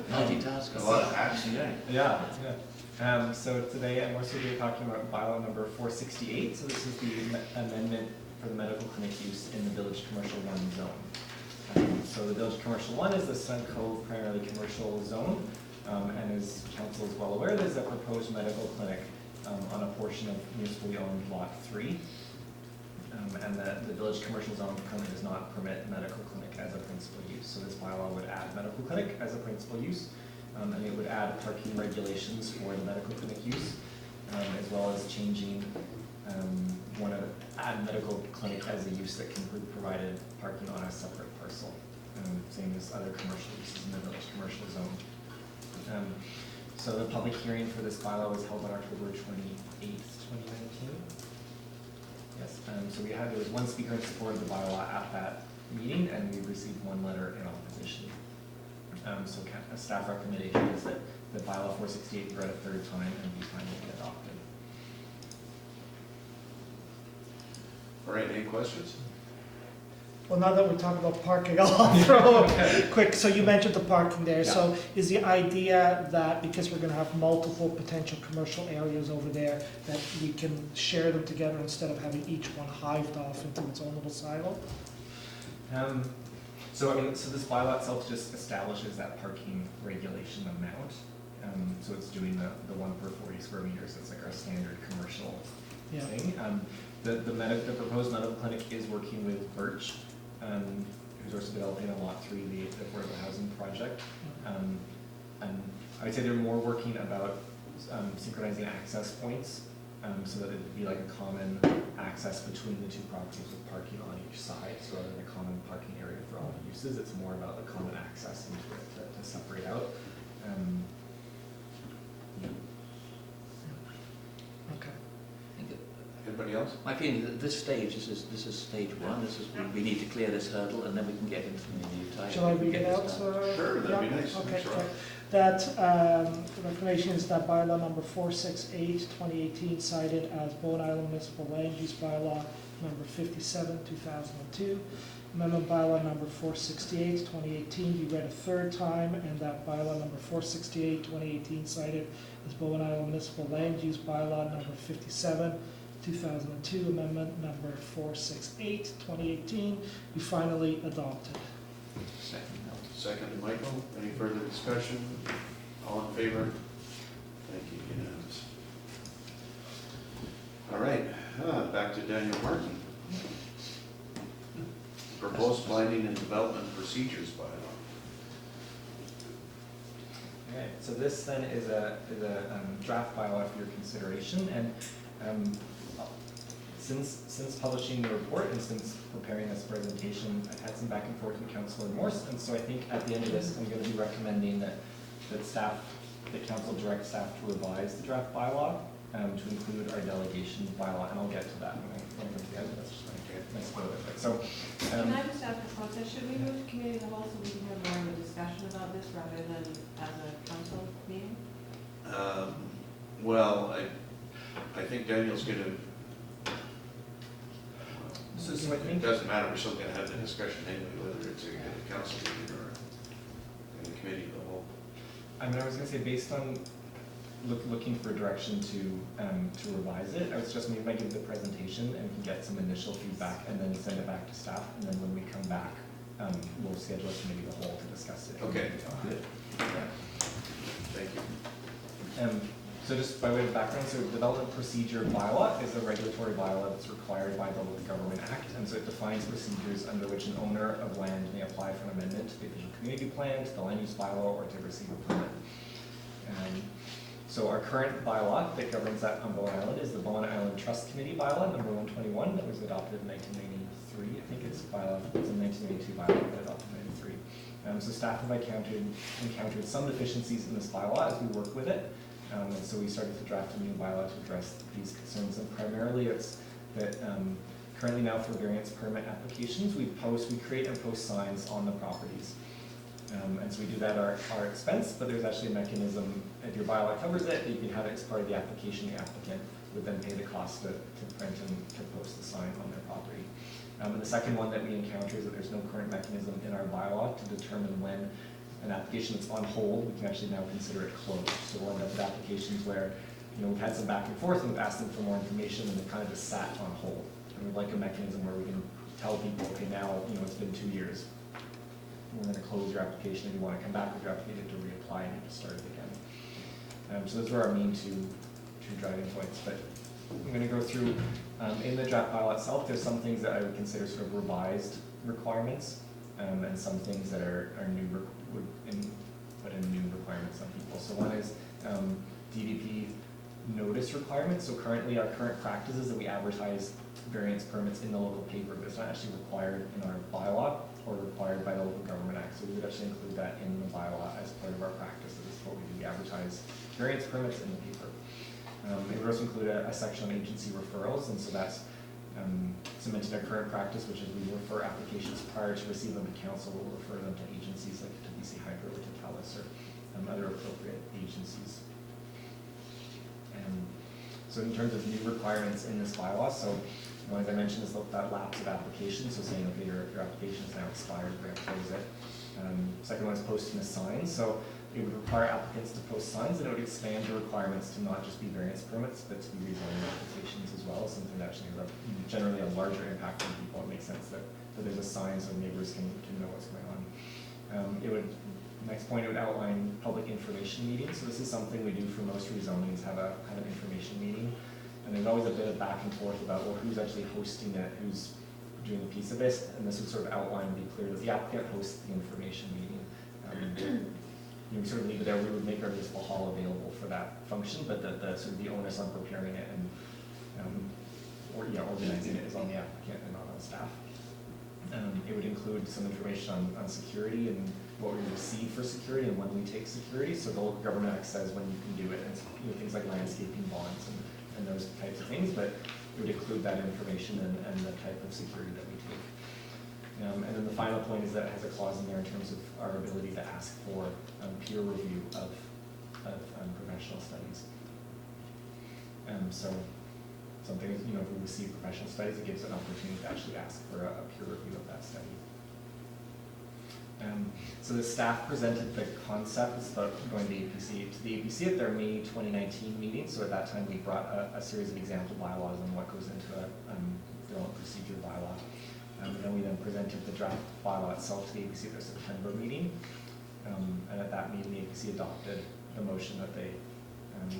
Multitask. A lot of action. Yeah. So today I'm also going to be talking about bylaw number 468. So this is the amendment for the medical clinic use in the Village Commercial 1 zone. So the Village Commercial 1 is the Sun Cove primarily commercial zone. And as council is well aware, there's a proposed medical clinic on a portion of municipally owned lot 3. And the Village Commercial Zone currently does not permit medical clinic as a principal use. So this bylaw would add medical clinic as a principal use. And it would add parking regulations for the medical clinic use, as well as changing, add medical clinic as a use that can be provided parking on a separate parcel, same as other commercial uses in the Village Commercial Zone. So the public hearing for this bylaw was held on October 28th, 2019. Yes, so there was one speaker in support of the bylaw at that meeting, and we received one letter in opposition. So a staff recommendation is that the bylaw 468 be read a third time and be finally adopted. All right, any questions? Well, now that we're talking about parking, I'll throw a quick, so you mentioned the parking there. Yeah. So is the idea that because we're gonna have multiple potential commercial areas over there, that we can share them together instead of having each one hived off into its own little silo? So this bylaw itself just establishes that parking regulation amount. So it's doing the 1 per 40 square meters. It's like our standard commercial Yeah. thing. The proposed medical clinic is working with Birch, who's also developing on lot 3, the affordable housing project. And I would say they're more working about synchronizing access points, so that it'd be like a common access between the two properties with parking on each side. So rather than a common parking area for all the uses, it's more about the common access into it to separate out. Okay. Anybody else? My feeling is at this stage, this is stage 1. We need to clear this hurdle, and then we can get into the new type. Shall I read it out? Sure, that'd be nice. Okay, Thanks, Rob. that the recommendation is that bylaw number 468, 2018, cited as Bowen Island Municipal Land Use Bylaw number 57, 2002. Amendment bylaw number 468, 2018, be read a third time, and that bylaw number 468, 2018, cited as Bowen Island Municipal Land Use Bylaw number 57, 2002, amendment number 468, 2018, be finally adopted. Second, Michael. Any further discussion? All in favor? Thank you, unanimous. All right, back to Daniel Martin. Proposed planning and development procedures bylaw. Okay, so this then is a draft bylaw for your consideration, and since publishing the report and since preparing this presentation, I've had some back and forth with Councillor Morse, and so I think at the end of this, I'm going to be recommending that council direct staff to revise the draft bylaw to include our delegation bylaw, and I'll get to that when I come to the end of this. Nice spoiler. So, Can I just ask a process, should we move to committee level so we can have more of a discussion about this rather than as a council meeting? Well, I think Daniel's gonna, so I it think doesn't matter, we're still gonna have the discussion anyway, whether it's a council meeting or in the committee of the whole. I was going to say, based on looking for direction to revise it, I was just maybe I give the presentation and we can get some initial feedback and then send it back to staff, and then when we come back, we'll schedule a committee of the whole to discuss it. Okay. Good. Thank you. So just by way of background, so development procedure bylaw is a regulatory bylaw that's required by the Local Government Act, and so it defines procedures under which an owner of land may apply for an amendment to the official community plan, to the land use bylaw, or to receive a permit. So our current bylaw that governs that on Bowen Island is the Bowen Island Trust Committee bylaw, number 121, that was adopted in 1993. I think it's bylaw, it's a 1992 bylaw, but adopted in 93. So staff have encountered some deficiencies in this bylaw as we work with it. And so we started to draft a new bylaw to address these concerns. And primarily it's that currently now for variance permit applications, we create and post signs on the properties. And so we do that at our expense, but there's actually a mechanism, if your bylaw covers it, you can have it as part of the application. The applicant would then pay the cost to print and to post the sign on their property. And the second one that we encounter is that there's no current mechanism in our bylaw to determine when an application that's on hold, we can actually now consider it closed. So we'll end up with applications where, we've had some back and forth and we've asked them for more information and they've kind of just sat on hold. And we'd like a mechanism where we can tell people, okay, now, it's been 2 years. We're going to close your application. If you want to come back with your application, you have to reapply and you have to start it again. So those are our main two driving points. But I'm going to go through, in the draft bylaw itself, there's some things that I would consider sort of revised requirements, and some things that are new, put in new requirements on people. So one is DVP notice requirements. So currently, our current practice is that we advertise variance permits in the local paper, but it's not actually required in our bylaw or required by the Local Government Act. So we would actually include that in the bylaw as part of our practice. So this is what we do. We advertise variance permits in the paper. It would also include a section on agency referrals, and so that's cemented our current practice, which is we refer applications prior to receiving them to council. We'll refer them to agencies like to BC Hydro or to Dallas or other appropriate agencies. So in terms of new requirements in this bylaw, so as I mentioned, is that lapse of application, so saying, okay, your application is now expired, we're going to close it. Second one is posting a sign. So it would require applicants to post signs, and it would expand the requirements to not just be variance permits, but to be rezoning applications as well, something that actually has generally a larger impact on people. It makes sense that there's a sign so neighbors can know what's going on. Next point, it would outline public information meetings. So this is something we do for most rezonings, have a kind of information meeting. And there's always a bit of back and forth about, well, who's actually hosting it, who's doing the piece of it. And this would sort of outline and be clear that the applicant hosts the information meeting. We sort of leave it there. We would make our municipal hall available for that function, but the sort of the onus on preparing it and organizing it is on the applicant and not on staff. It would include some information on security and what we receive for security and when we take security. So the Local Government Act says when you can do it, and it's, things like landscaping bonds and those types of things, but it would include that information and the type of security that we take. And then the final point is that it has a clause in there in terms of our ability to ask for peer review of professional studies. So something, if we receive professional studies, it gives an opportunity to actually ask for a peer review of that study. So the staff presented the concept about going to the APC at their May 2019 meeting. So at that time, we brought a series of example bylaws on what goes into a development procedure bylaw. And then we presented the draft bylaw itself to the APC at their September meeting. And at that meeting, the APC adopted the motion that they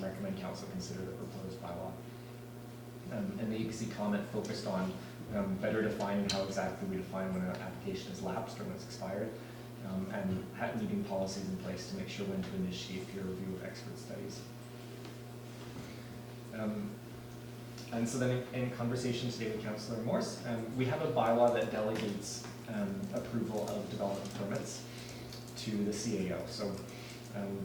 recommend council consider the proposed bylaw. And the APC comment focused on better defining how exactly we define when an application is lapsed or when it's expired, and needing policies in place to make sure when to initiate peer review of expert studies. And so then in conversation today with Councillor Morse, we have a bylaw that delegates approval of development permits to the CAO. So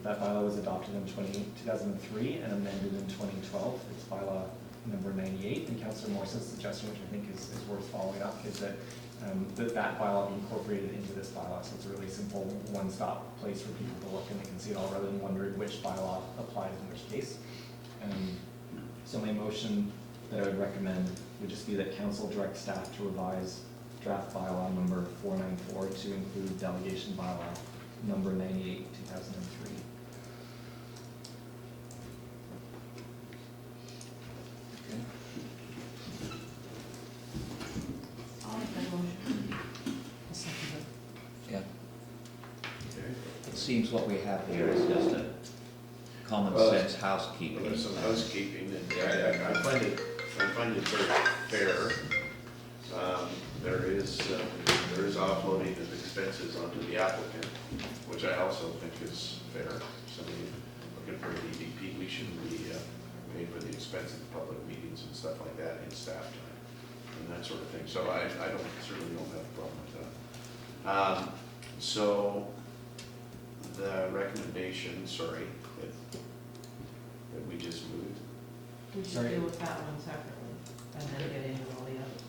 that bylaw was adopted in 2003 and amended in 2012. It's bylaw number 98, and Councillor Morse's suggestion, which I think is worth following up, is that that bylaw be incorporated into this bylaw. So it's a really simple one-stop place for people to look and they can see it all rather than wondering which bylaw applies in which case. So my motion that I would recommend would just be that council direct staff to revise draft bylaw number 494 to include delegation bylaw number 98, 2003. Yeah. It seems what we have here is just a common sense housekeeping. There's some housekeeping, and I find it very fair. There is offloading of expenses onto the applicant, which I also think is fair. Somebody looking for a DVP, we shouldn't be paying for the expense of the public meetings and stuff like that in staff time and that sort of thing. So I certainly don't have a problem with that. So the recommendation, sorry, that we just moved. We should Sorry. deal with that one separately, and then get into all the others.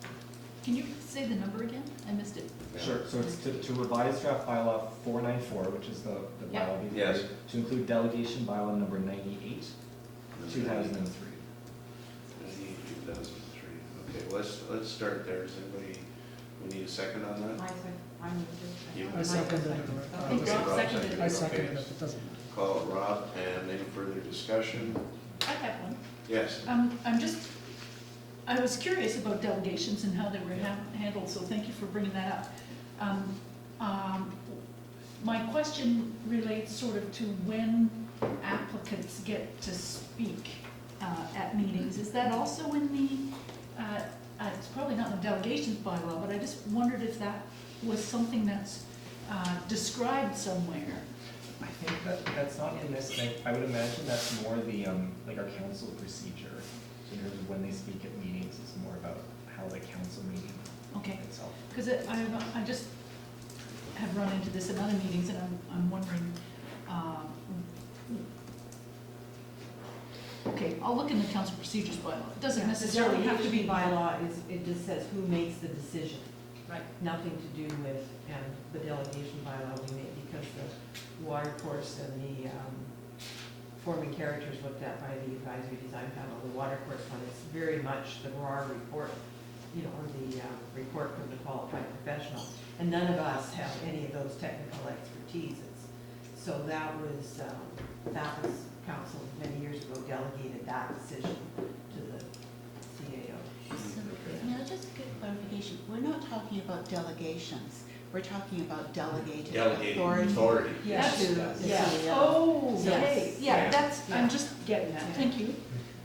Can you say the number again? I missed it. Sure, so it's to revise draft bylaw 494, which is the Yep. bylaw before Yes. you, to include delegation bylaw number 98, 2003. 2003. Okay, let's start there. Does anybody, we need a second on that? I moved it. You- I seconded it. I think Okay, Rob Rob seconded it. I okay. seconded it, it doesn't. Call it Rob, and any further discussion? I have one. Yes. I was curious about delegations and how they were handled, so thank you for bringing that up. My question relates sort of to when applicants get to speak at meetings. Is that also in the, it's probably not in the delegations bylaw, but I just wondered if that was something that's described somewhere. I think that's not in this thing. I would imagine that's more the, like our council procedure. So in terms of when they speak at meetings, it's more about how the council meeting Okay. itself. Because I just have run into this in other meetings, and I'm wondering, okay, I'll look in the council procedures bylaw. It doesn't necessarily have to be bylaw it just says who makes the decision. Right. Nothing to do with, and the delegation bylaw we made because the water course and the forming characters looked at by the advisory design panel. The water course one is very much the raw report, or the report from the qualified professional. And none of us have any of those technical expertise. So that was council many years ago delegated that decision to the CAO. Now, just a good clarification, we're not talking about delegations, we're talking about delegated Delegating authority. authority. Yes. To the Yeah. CEO. Oh, okay, Yes. yeah, Yeah. that's, I'm Yeah. just getting that, Yeah. thank you.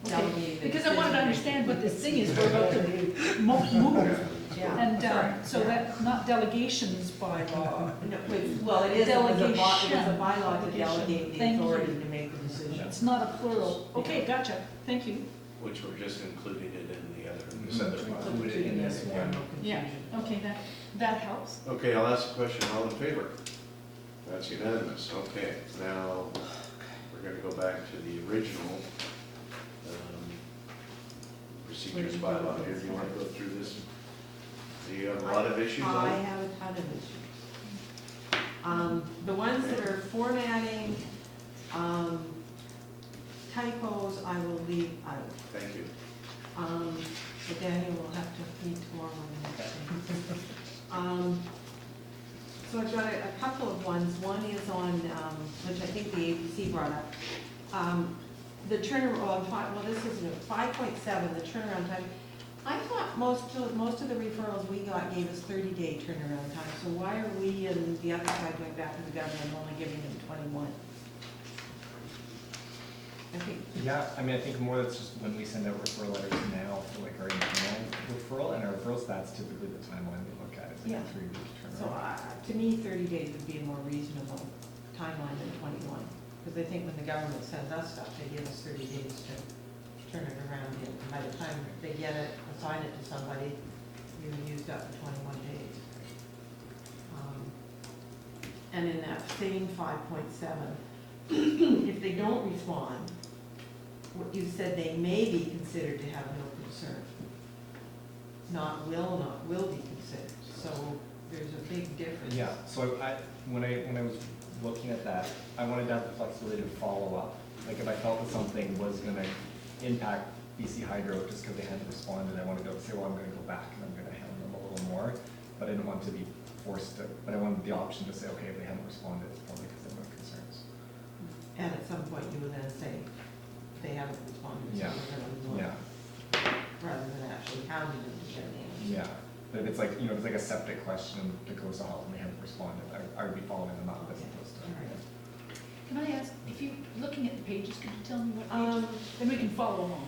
Okay, Delegated because I wanted to understand what this thing is we're about to move. Yeah. And so that, not delegations by law. No, well, it is, it was a Delegation. bylaw to delegate the Thank you. authority to make the decision. It's not a plural. Okay, gotcha, thank you. Which we're just including it in the other, this Mhm. other bylaw. Included in this one. Yeah, okay, that helps. Okay, I'll ask a question. All in favor? That's unanimous. Okay, now we're going to go back to the original procedures bylaw here. Do you want to go through this? Do you have a lot of issues on I it? have a ton of issues. The ones that are formatting, typos, I will leave out. Thank you. But Daniel will have to meet tomorrow on the next thing. So I've got a couple of ones. One is on, which I think the APC brought up. The turnaround, well, this is 5.7, the turnaround time. I thought most of the referrals we got gave us 30-day turnaround time. So why are we and the other side going back to the government and only giving them 21? I think, Yeah, I mean, I think more that's just when we send out referral letters now for like our internal referral, and our referrals, that's typically the timeline we look at, it's like Yeah. a 3-week so turnaround. to me, 30 days would be a more reasonable timeline than 21. Because I think when the government sends us stuff, they give us 30 days to turn it around. And by the time they get it, assign it to somebody, you've used up the 21 days. And in that same 5.7, if they don't respond, what you said, they may be considered to have no concern. Not will be considered. So there's a big difference. Yeah, so when I was looking at that, I wanted to have the flexibility to follow up. Like if I felt that something was gonna impact BC Hydro just because they hadn't responded, I wanted to say, well, I'm gonna go back and I'm gonna handle them a little more. But I didn't want to be forced to, but I wanted the option to say, okay, if they haven't responded, it's probably because they have no concerns. And at some point, you would then say, they haven't responded, so Yeah. we're gonna move on. Yeah, Rather than actually hounding them to get an answer. yeah. But if it's like, if it's like a septic question that goes to health and they haven't responded, I would be following them up as opposed to. All right. Can I ask, if you're looking at the pages, could you tell me what pages? Then we can follow along.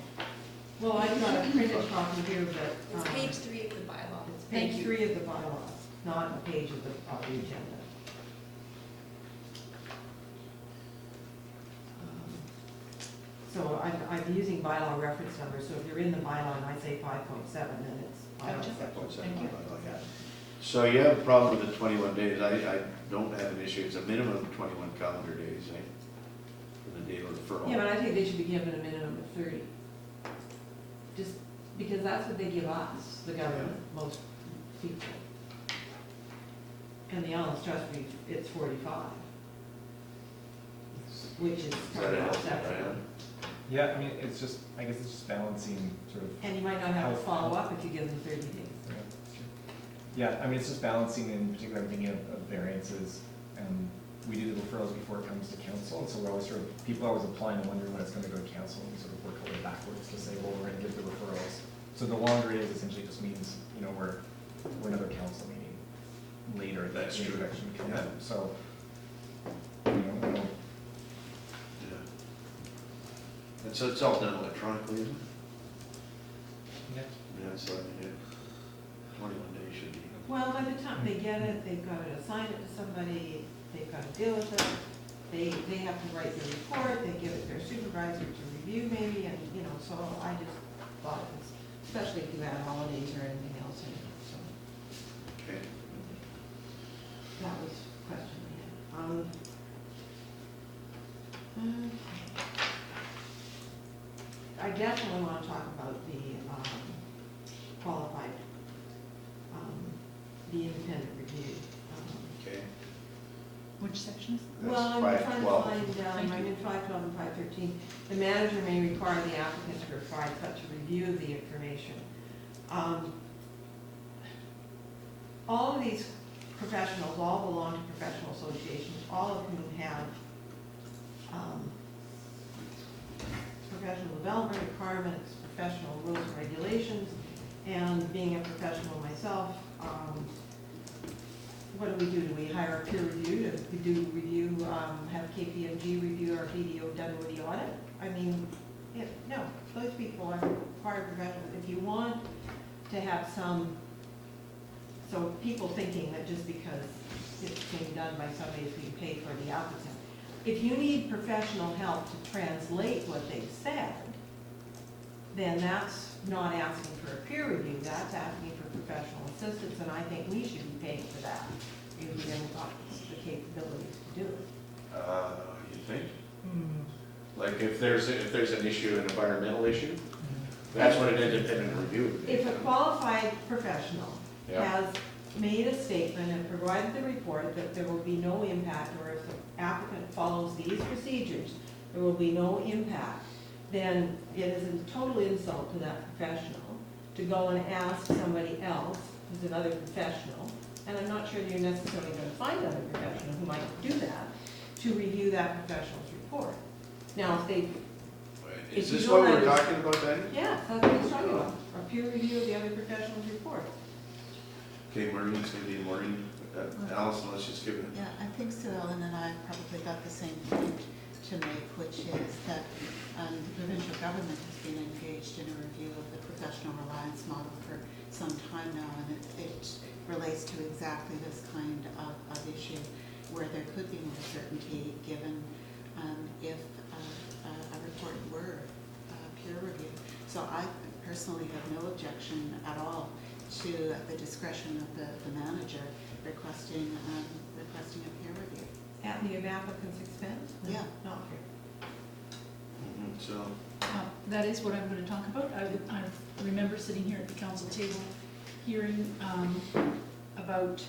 Well, I've got a printed copy here, but. It's page 3 of the bylaw. It's Thank page you. 3 of the bylaws, not a page of the agenda. So I'm using bylaw reference number, so if you're in the bylaw and I say 5.7, then it's bylaw. Thank you. So you have a problem with the 21 days. I don't have an issue. It's a minimum of 21 calendar days, eh? For the date of referral. Yeah, but I think they should be given a minimum of 30. Just because that's what they give us, the government, most people. And the Allen's Trust, it's 45. Which is probably that acceptable. Yeah, I mean, it's just, I guess it's just balancing sort of. And you might not have to follow up if you give them 30 days. Yeah, I mean, it's just balancing, in particular, I'm thinking of variances, and we do the referrals before it comes to council, and so we're always sort of, people are always applying and wondering when it's gonna go to council, and we sort of work our way backwards to say, well, we're gonna give the referrals. So the longer it is, essentially just means, you know, we're another council meeting later, that the introduction can come in, so, you know, we don't. Yeah. And so it's all done electronically, isn't it? Yeah, so I mean, 21 days should be. Well, by the time they get it, they've got to assign it to somebody, they've got to deal with it, they have to write their report, they give it to their supervisor to review maybe, and, you know, so I just thought it was, especially if you had holidays or anything else in it, so. Okay. That was a question we had. I definitely want to talk about the qualified, the independent review. Okay. Which section is That's Well, I'm trying to 512. find, I'm in 512 and 513. The manager may require the applicant to provide such a review of the information. All of these professionals all belong to professional associations, all of whom have professional development requirements, professional rules and regulations, and being a professional myself, what do? Do we hire a peer review? Do we review, have KPMG review our BDO Dunwoody audit? I mean, no, those people are required professionals. If you want to have some, so people thinking that just because it's being done by somebody who's being paid for the applicant, if you need professional help to translate what they've said, then that's not asking for a peer review, that's asking for professional assistance, and I think we should be paying for that, if we haven't got the capabilities to do it. You think? Like if there's an issue, an environmental issue, that's what an independent review would be. If a qualified professional Yeah. has made a statement and provided the report that there will be no impact, or if the applicant follows these procedures, there will be no impact, then it is a total insult to that professional to go and ask somebody else, who's another professional, and I'm not sure you're necessarily going to find another professional who might do that, to review that professional's report. Now, if they, Is if you this don't what we're under- talking about then? yeah, that's what he's talking about, a peer review of the other professional's report. Okay, Maureen's gonna be Maureen. Allison, let's just give it. Yeah, I think Sue Ellen and I probably got the same point to make, which is that the provincial government has been engaged in a review of the professional reliance model for some time now, and it relates to exactly this kind of issue where there could be more certainty given if a report were peer reviewed. So I personally have no objection at all to the discretion of the manager requesting a peer review. At the applicant's expense? Yeah. Not fair. So, That is what I'm going to talk about. I remember sitting here at the council table, hearing about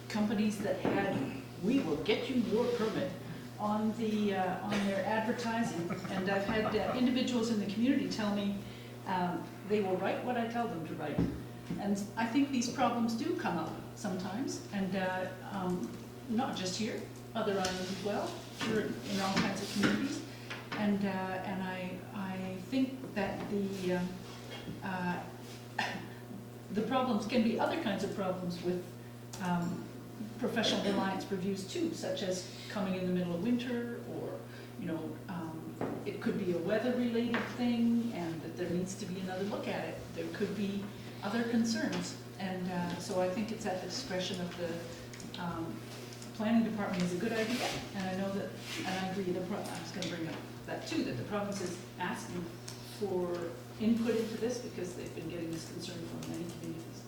companies that had, "We will get you your permit," on their advertising. And I've had individuals in the community tell me they will write what I tell them to write. And I think these problems do come up sometimes, and not just here, other islands as well, sure, in all kinds of communities. And I think that the problems can be other kinds of problems with professional reliance reviews too, such as coming in the middle of winter, or, you know, it could be a weather-related thing, and that there needs to be another look at it. There could be other concerns, and so I think it's at the discretion of the planning department is a good idea, and I know that, and I agree, I was gonna bring up that too, that the province is asking for input into this because they've been getting this concern from many communities.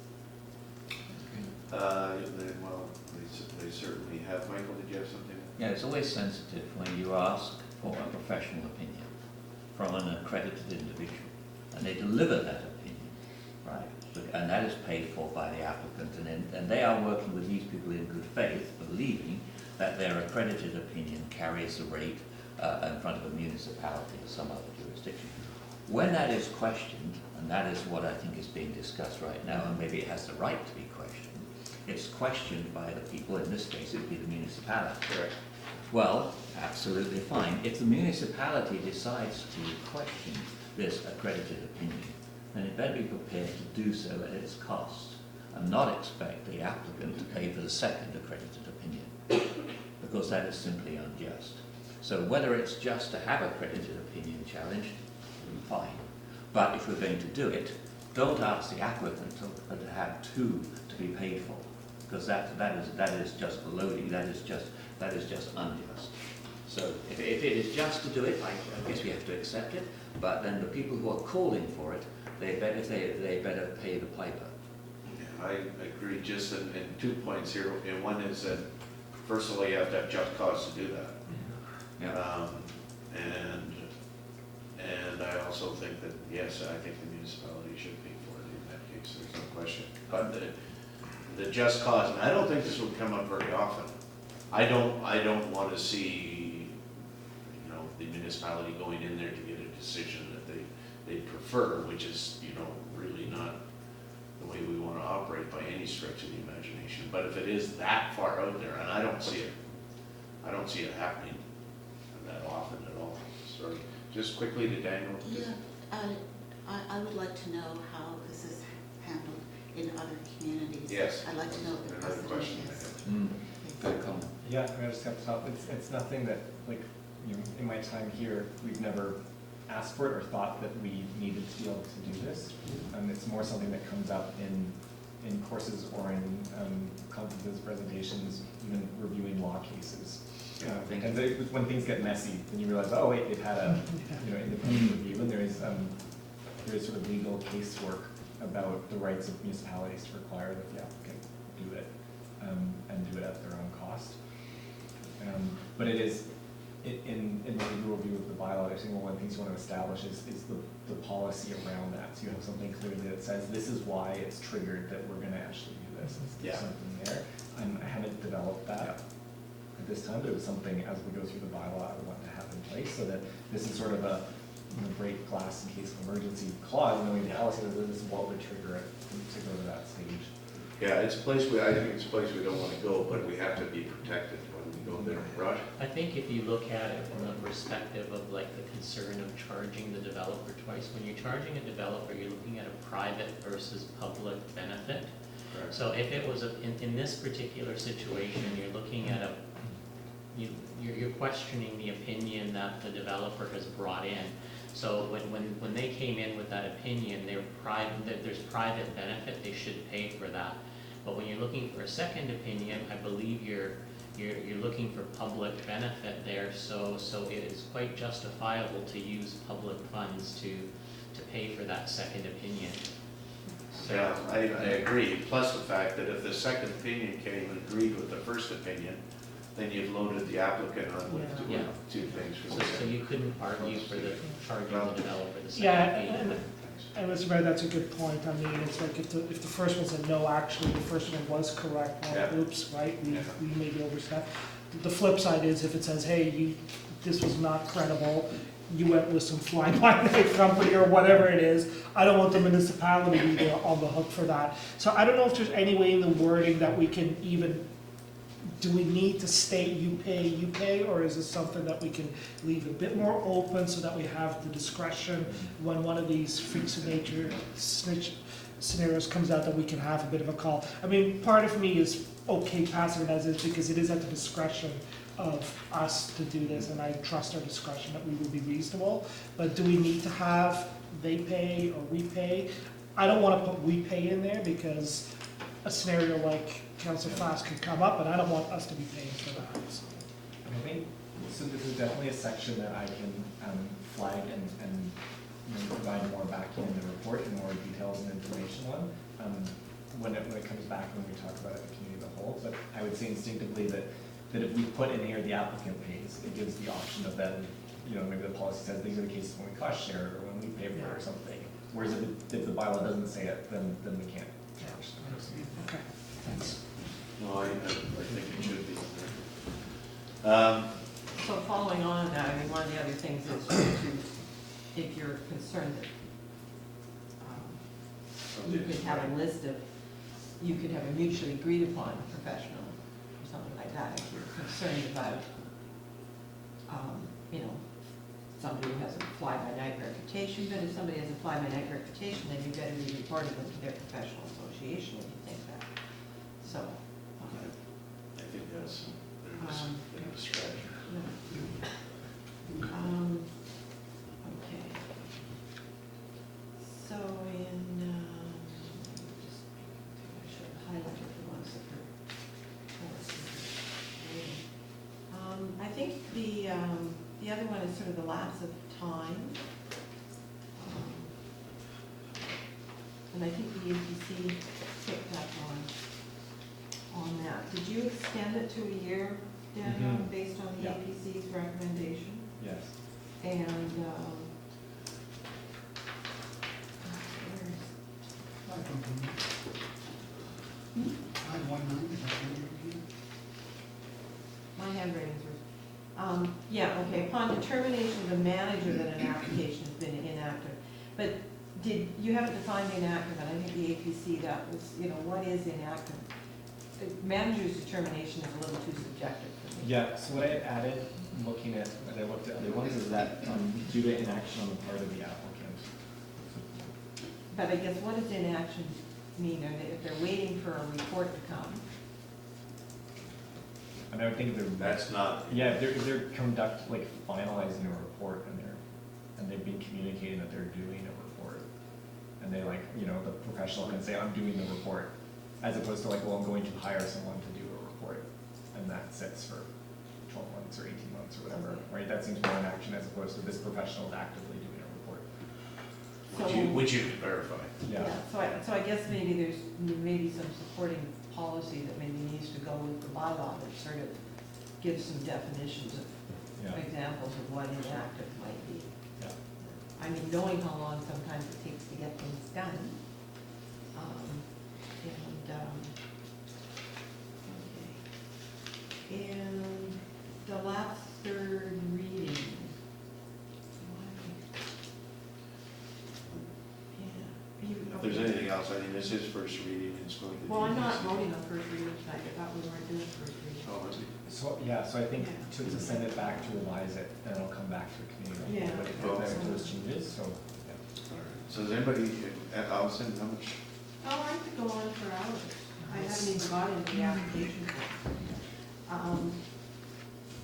Well, they certainly have. Michael, did you have something? Yeah, it's always sensitive when you ask for a professional opinion from an accredited individual, and they deliver that opinion, right? And that is paid for by the applicant, and they are working with these people in good faith, believing that their accredited opinion carries the weight in front of a municipality or some other jurisdiction. When that is questioned, and that is what I think is being discussed right now, and maybe it has the right to be questioned, it's questioned by the people, in this case it would be the municipality. Correct. Well, absolutely fine. If the municipality decides to question this accredited opinion, then it better be prepared to do so at its cost and not expect the applicant to pay for the second accredited opinion, because that is simply unjust. So whether it's just to have accredited opinion challenged, fine. But if we're going to do it, don't ask the applicant to have two to be paid for, because that is just loading. That is just unjust. So if it is just to do it, I guess we have to accept it. But then the people who are calling for it, they better pay the piper. Yeah, I agree. Just in 2 points here. And one is that first of all, you have to have just cause to do that. Yeah. And I also think that, yes, I think the municipality should pay for it in that case, there's no question. But the just cause, and I don't think this would come up very often. I don't want to see, the municipality going in there to get a decision that they prefer, which is, really not the way we want to operate by any stretch of the imagination. But if it is that far out there, and I don't see it happening that often at all. So just quickly to Daniel. Yeah, I would like to know how this is handled in other communities. Yes. I'd like to know what the Another question precedent is. Good comment. Yeah, I just have to stop. It's nothing that, in my time here, we've never asked for it or thought that we needed to be able to do this. It's more something that comes up in courses or in conferences, presentations, even reviewing law cases. And when things get messy, then you realize, oh wait, they've had a independent review, and there is sort of legal casework about the rights of municipalities to require that the applicant do it, and do it at their own cost. But it is, in the legal review of the bylaw, I think one of the things you want to establish is the policy around that. So you have something clearly that says this is why it's triggered that we're going to actually do this. There's something there. I haven't developed that at this time, but it was something as we go through the bylaw I would want to have in place, so that this is sort of a break glass in case of emergency clause, knowing the policy that this is what would trigger it to go to that stage. Yeah, it's a place I think it's a place we don't want to go, but we have to be protected when we go there. Raj? I think if you look at it from the perspective of the concern of charging the developer twice, when you're charging a developer, you're looking at a private versus public benefit. Correct. So if it was in this particular situation, you're looking at you're questioning the opinion that the developer has brought in. So when they came in with that opinion, there's private benefit, they should pay for that. But when you're looking for a second opinion, I believe you're looking for public benefit there. So it is quite justifiable to use public funds to pay for that second opinion. So, Yeah, I agree. Plus the fact that if the second opinion came and agreed with the first opinion, then you've loaded the applicant on with two things. So you couldn't argue for the charging the developer the second Yeah, opinion. and Mr. Mayor, that's a good point. I mean, it's like if the first one said, no, actually, the first one was correct, well, oops, right, we maybe overstepped. The flip side is if it says, hey, this was not credible, you went with some fly-by-night company or whatever it is, I don't want the municipality to be on the hook for that. So I don't know if there's any way in the wording that we can even, do we need to state you pay, or is this something that we can leave a bit more open so that we have the discretion when one of these freaks of nature snitch scenarios comes out, that we can have a bit of a call? I mean, part of me is okay passing it as is because it is at the discretion of us to do this, and I trust our discretion that we will be reasonable. But do we need to have they pay or we pay? I don't want to put we pay in there because a scenario like Council Fast could come up, and I don't want us to be paying for that, so. I think, so this is definitely a section that I can flag and provide more back in the report and more details and information on when it comes back, when we talk about it, the community as a whole. But I would say instinctively that if we put in here the applicant pays, it gives the option of then, maybe the policy says these are the cases when we cost share or when we pay for it or something. Whereas if the bylaw doesn't say it, then we can't charge them. Okay, thanks. No, I think it should be. So following on that, I mean, one of the other things is to, if you're concerned that you could have a list of, you could have a mutually agreed upon professional or something like that, if you're concerned about, somebody who has a fly-by-night reputation, but if somebody has a fly-by-night reputation, then you better be reporting them to their professional association if you think that. So. I think that's a strategy. Okay. So I should have highlighted the ones that were. I think the other one is sort of the lapse of time. And I think the APC picked up on that. Did you extend it to a year, Daniel, based on the APC's recommendation? Yes. And, my handwritings were, yeah, okay, upon determination of the manager that an application has been inactive. But you haven't defined inactive, and I think the APC, that was, what is inactive? The manager's determination is a little too subjective for me. Yeah, so what I had added, looking at, as I looked at other ones, is that due to inaction on the part of the applicant. But I guess what does inaction mean? If they're waiting for a report to come? And I would think they're. That's not. Yeah, if they're finalizing a report and they've been communicating that they're doing a report. And they the professional can say, I'm doing the report. As opposed to I'm going to hire someone to do a report. And that sits for 12 months or 18 months or whatever, right? That seems more in action as opposed to this professional is actively doing a report. Which you can verify. Yeah. So I guess maybe there's some supporting policy that maybe needs to go with the bylaw that sort of gives some definitions of examples of what inactive might be. Yeah. I mean, knowing how long sometimes it takes to get things done. Okay. And the last third reading. If there's anything else, this is first reading, it's going to be. Well, I'm not voting on first reading tonight, I thought we weren't doing first reading. Oh, I see. So I think to send it back to revise it, then it'll come back to a committee. Yeah. But if those changes, so. Yeah. All right. So does anybody, Allison, how much? Oh, I could go on for hours. I haven't even got into the application form.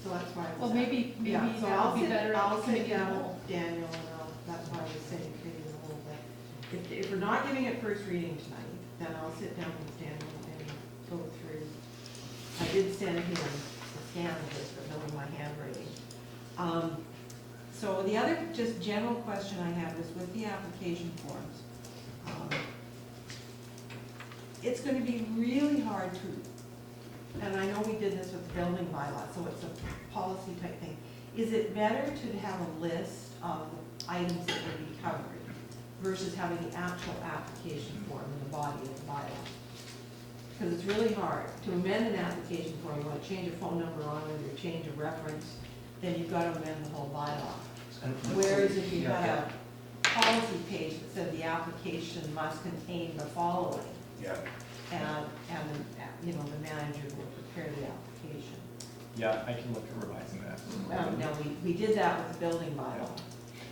So that's why I was. Well, maybe Yeah, so that would be I'll sit- better at I'll the sit committee down level. with Daniel and that's why I was saying committee of the whole, but if we're not giving it first reading tonight, then I'll sit down with Daniel and go through. I did send him a scan of this, but knowing my handwriting. So the other just general question I have is with the application forms. It's gonna be really hard to, and I know we did this with the building bylaw, so it's a policy type thing. Is it better to have a list of the items that would be covered versus having the actual application form in the body of the bylaw? Because it's really hard to amend an application form. You want to change a phone number on it or change a reference, then you've got to amend the whole bylaw. Whereas if you had a policy page that said the application must contain the following, Yeah. and the manager will prepare the application. Yeah, I can look at revising that. Now, we did that with the building bylaw.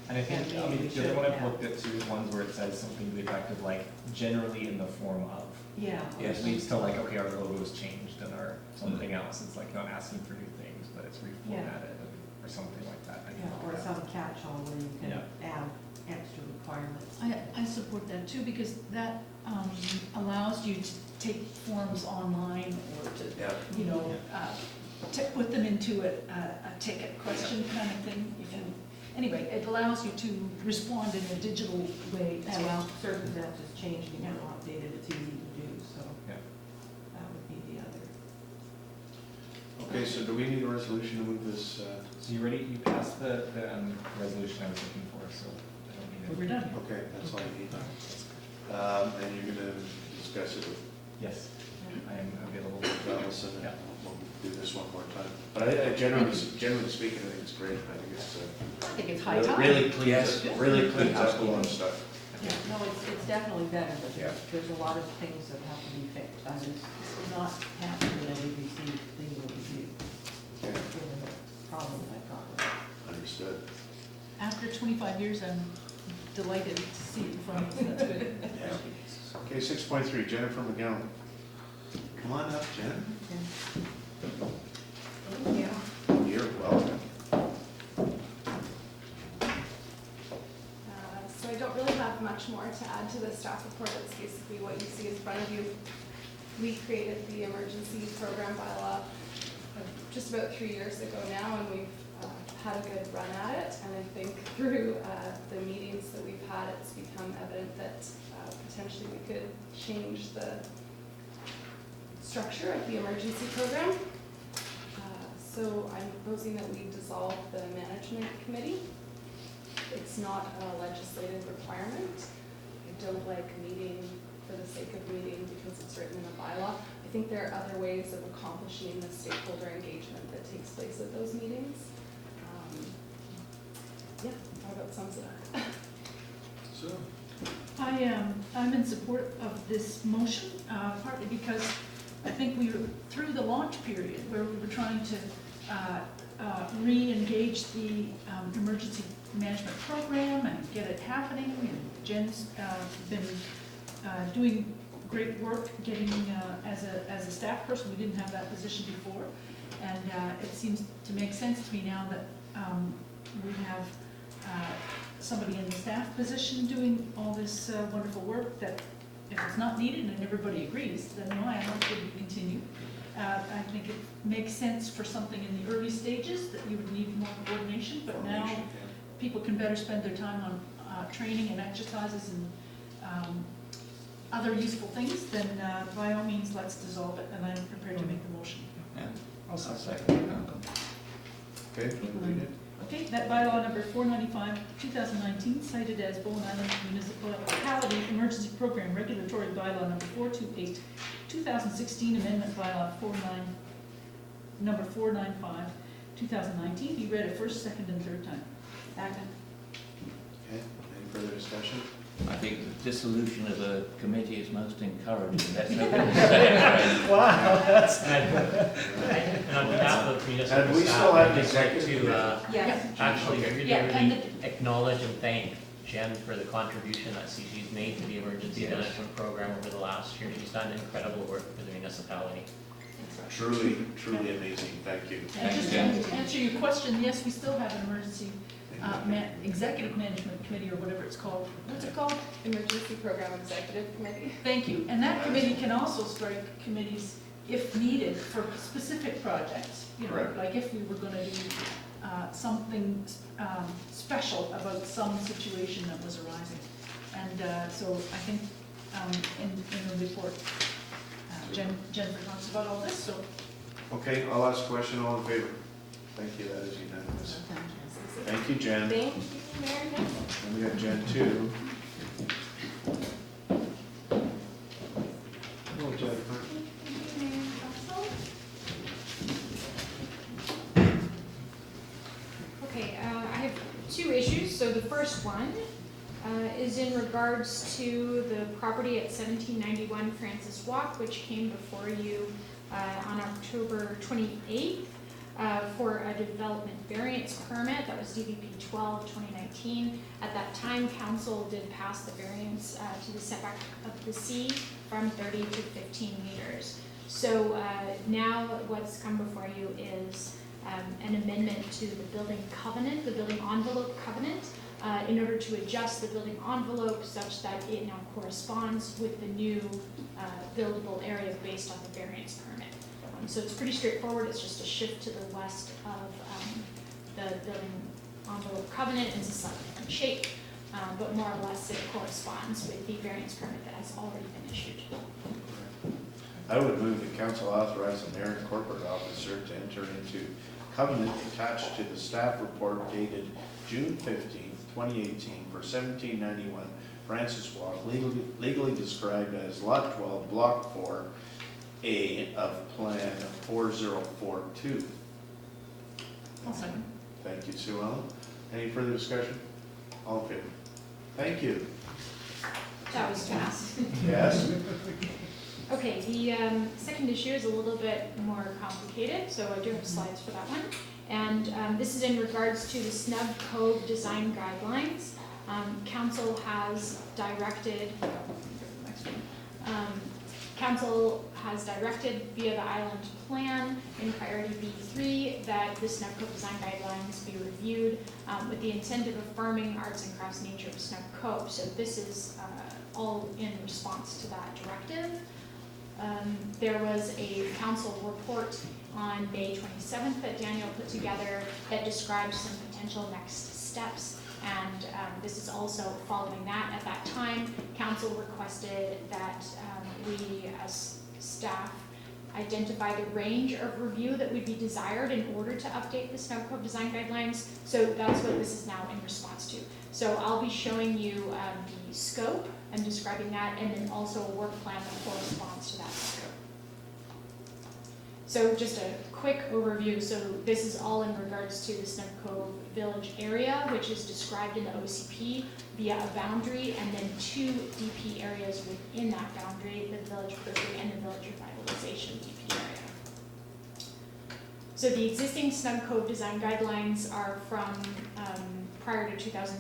And I think, And maybe we the other one should I've have. looked at too is ones where it says something to the effect of generally in the form of. Yeah. It leads to okay, our logo's changed and our something else. It's not asking for new things, but it's reformatted or something like that. I can Yeah, look or at some catch-all where you can Yeah. add extra requirements. I support that too, because that allows you to take forms online or Yeah. to, you know, to put them into a ticket question kind of thing. You can, anyway, it allows you to respond in a digital way as well. Well, circumstances change, you know, updated, it's easy to do, so Yeah. that would be the other. Okay, so do we need a resolution to move this? So you already, you passed the resolution I was looking for, so I don't need it. We're done. Okay, that's all you need. And you're gonna discuss it with Yes, I am available. Ruggles, and Yeah. we'll do this one more time. But I generally speaking, I think it's great. I think it's I think it's high time. really cleans, really cleans up a lot of stuff. Yeah, no, it's definitely better, but Yeah. there's a lot of things that have to be fixed. I was not happy that we received legal review, Okay, given the problem I've got with it. understood. After 25 years, I'm delighted to see it in front of us. That's good. Yeah. Okay, 6.3, Jennifer McGowan. Come on up, Jen. Thank you. You're welcome. So I don't really have much more to add to the staff report. It's basically what you see in front of you. We created the emergency program bylaw just about 3 years ago now, and we've had a good run at it. And I think through the meetings that we've had, it's become evident that potentially we could change the structure of the emergency program. So I'm proposing that we dissolve the management committee. It's not a legislative requirement. I don't like meeting for the sake of meeting because it's written in a bylaw. I think there are other ways of accomplishing the stakeholder engagement that takes place at those meetings. Yeah, that about sums it up. So, I'm in support of this motion, partly because I think we were through the launch period where we were trying to re-engage the emergency management program and get it happening. And Jen's been doing great work getting, as a staff person, we didn't have that position before. And it seems to make sense to me now that we have somebody in the staff position doing all this wonderful work, that if it's not needed and everybody agrees, then no, I hope it would continue. I think it makes sense for something in the early stages that you would need more coordination, but now people can better spend their time on training and exercises and other useful things, then by all means, let's dissolve it, and I'm prepared to make the motion. Yeah. I'll second. okay, can we read it? Okay, that bylaw number 495, 2019, cited as Bowen Island Municipality Emergency Program Regulatory Bylaw number 428, 2016 Amendment Bylaw number 495, 2019, be read a first, second, and third time. Second. Okay, any further discussion? I think the dissolution of a committee is most encouraging. That's no good to say. Wow, that's. And on behalf of municipal And we still staff, have I'd just like to Yes. actually Okay. really, Yeah, and really acknowledge and thank Jen for the contribution that she's made to the emergency Yes. management program over the last year. She's done incredible work for the municipality. Truly, truly amazing, thank you. And just to answer your question, yes, we still have an emergency executive management committee, or whatever it's called. What's it called? Emergency Program Executive Committee. Thank you. And that committee can also strike committees if needed for specific projects. You know, Correct. like if we were gonna do something special about some situation that was arising. And so I think in the report, Jennifer talks about all this, so. Okay, I'll ask a question, all in favor? Thank you, that is unanimous. Thank you, Jen. Thank you, Mayor. And we got Jen too. Hello, Jennifer. Okay, I have two issues. So the first one is in regards to the property at 1791 Francis Walk, which came before you on October 28th for a development variance permit. That was DVP 12, 2019. At that time, council did pass the variance to the setback of the sea from 30 to 15 meters. So now what's come before you is an amendment to the building covenant, the building envelope covenant. in order to adjust the building envelope such that it now corresponds with the new buildable area based on the variance permit. So it's pretty straightforward. It's just a shift to the west of the building envelope covenant. It's a slightly different shape, but more or less it corresponds with the variance permit that has already been issued. I would move the council authorize the mayor and corporate officer to enter into covenant attached to the staff report dated June 15th, 2018 for 1791 Francis Walk, legally described as Lot 12, Block 4A of Plan 4042. I'll second. Thank you, Sue Ellen. Any further discussion? All in favor? Thank you. That was fast. Yes? Okay, the second issue is a little bit more complicated, so I do have slides for that one. And this is in regards to the Snub Cove design guidelines. Council has directed, Council has directed via the island plan in priority B3 that the Snub Cove design guidelines be reviewed with the intent of affirming arts and crafts nature of Snub Cove. So this is all in response to that directive. There was a council report on May 27th that Daniel put together that describes some potential next steps. And this is also following that. At that time, council requested that we, as staff, identify the range of review that would be desired in order to update the Snub Cove design guidelines. So that's what this is now in response to. So I'll be showing you the scope and describing that, and then also a work plan that corresponds to that scope. So just a quick overview. So this is all in regards to the Snub Cove Village area, which is described in the OCP via a boundary, and then 2 DP areas within that boundary, the Village Periphery and the Village Revitalization DP area. So the existing Snub Cove design guidelines are from prior to 2000.